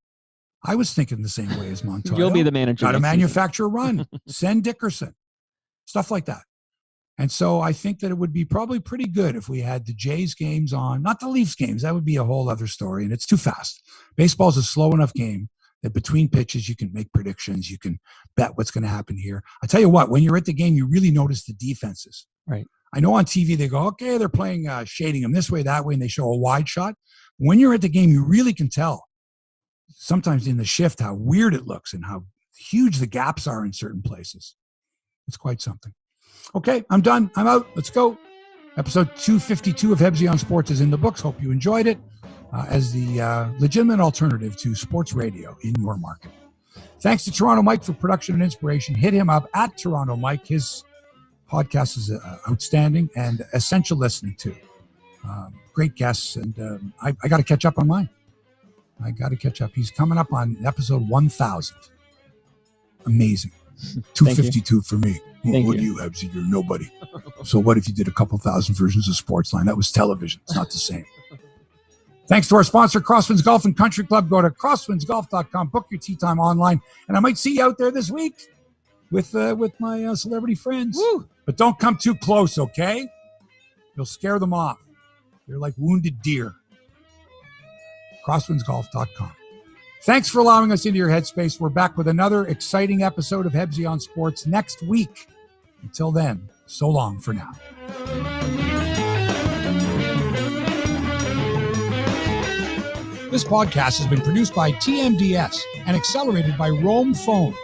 I was thinking the same way as Montoya. You'll be the manager. Got to manufacture a run. Send Dickerson. Stuff like that. And so I think that it would be probably pretty good if we had the Jays games on, not the Leafs games. That would be a whole other story, and it's too fast. Baseball's a slow enough game that between pitches you can make predictions. You can bet what's going to happen here. I tell you what, when you're at the game, you really notice the defenses. Right. I know on TV they go, okay, they're playing shading them this way, that way, and they show a wide shot. When you're at the game, you really can tell sometimes in the shift how weird it looks and how huge the gaps are in certain places. It's quite something. Okay, I'm done. I'm out. Let's go. Episode 252 of Hebsy on Sports is in the books. Hope you enjoyed it as the legitimate alternative to sports radio in your market. Thanks to Toronto Mike for production and inspiration. Hit him up at Toronto Mike. His podcast is outstanding and essential listening to. Great guests, and I got to catch up on mine. I got to catch up. He's coming up on episode 1000. Amazing. 252 for me. What do you have? You're nobody. So what if you did a couple thousand versions of Sportsline? That was television. It's not the same. Thanks to our sponsor, Crosswinds Golf and Country Club. Go to crosswindsgolf.com. Book your tee time online. And I might see you out there this week with my celebrity friends. Woo. But don't come too close, okay? You'll scare them off. They're like wounded deer. crosswindsgolf.com. Thanks for allowing us into your headspace. We're back with another exciting episode of Hebsy on Sports next week. Until then, so long for now. This podcast has been produced by TMDS and accelerated by Roam Phone.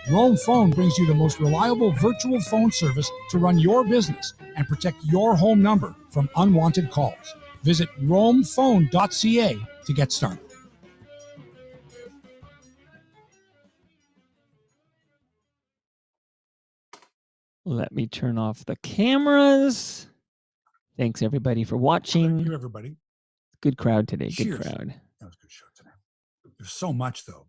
Roam Phone brings you the most reliable virtual phone service to run your business and protect your home number from unwanted calls. Visit roamphone.ca to get started. Let me turn off the cameras. Thanks, everybody, for watching. Thank you, everybody. Good crowd today. Cheers. Good crowd. That was a good show today. There's so much, though.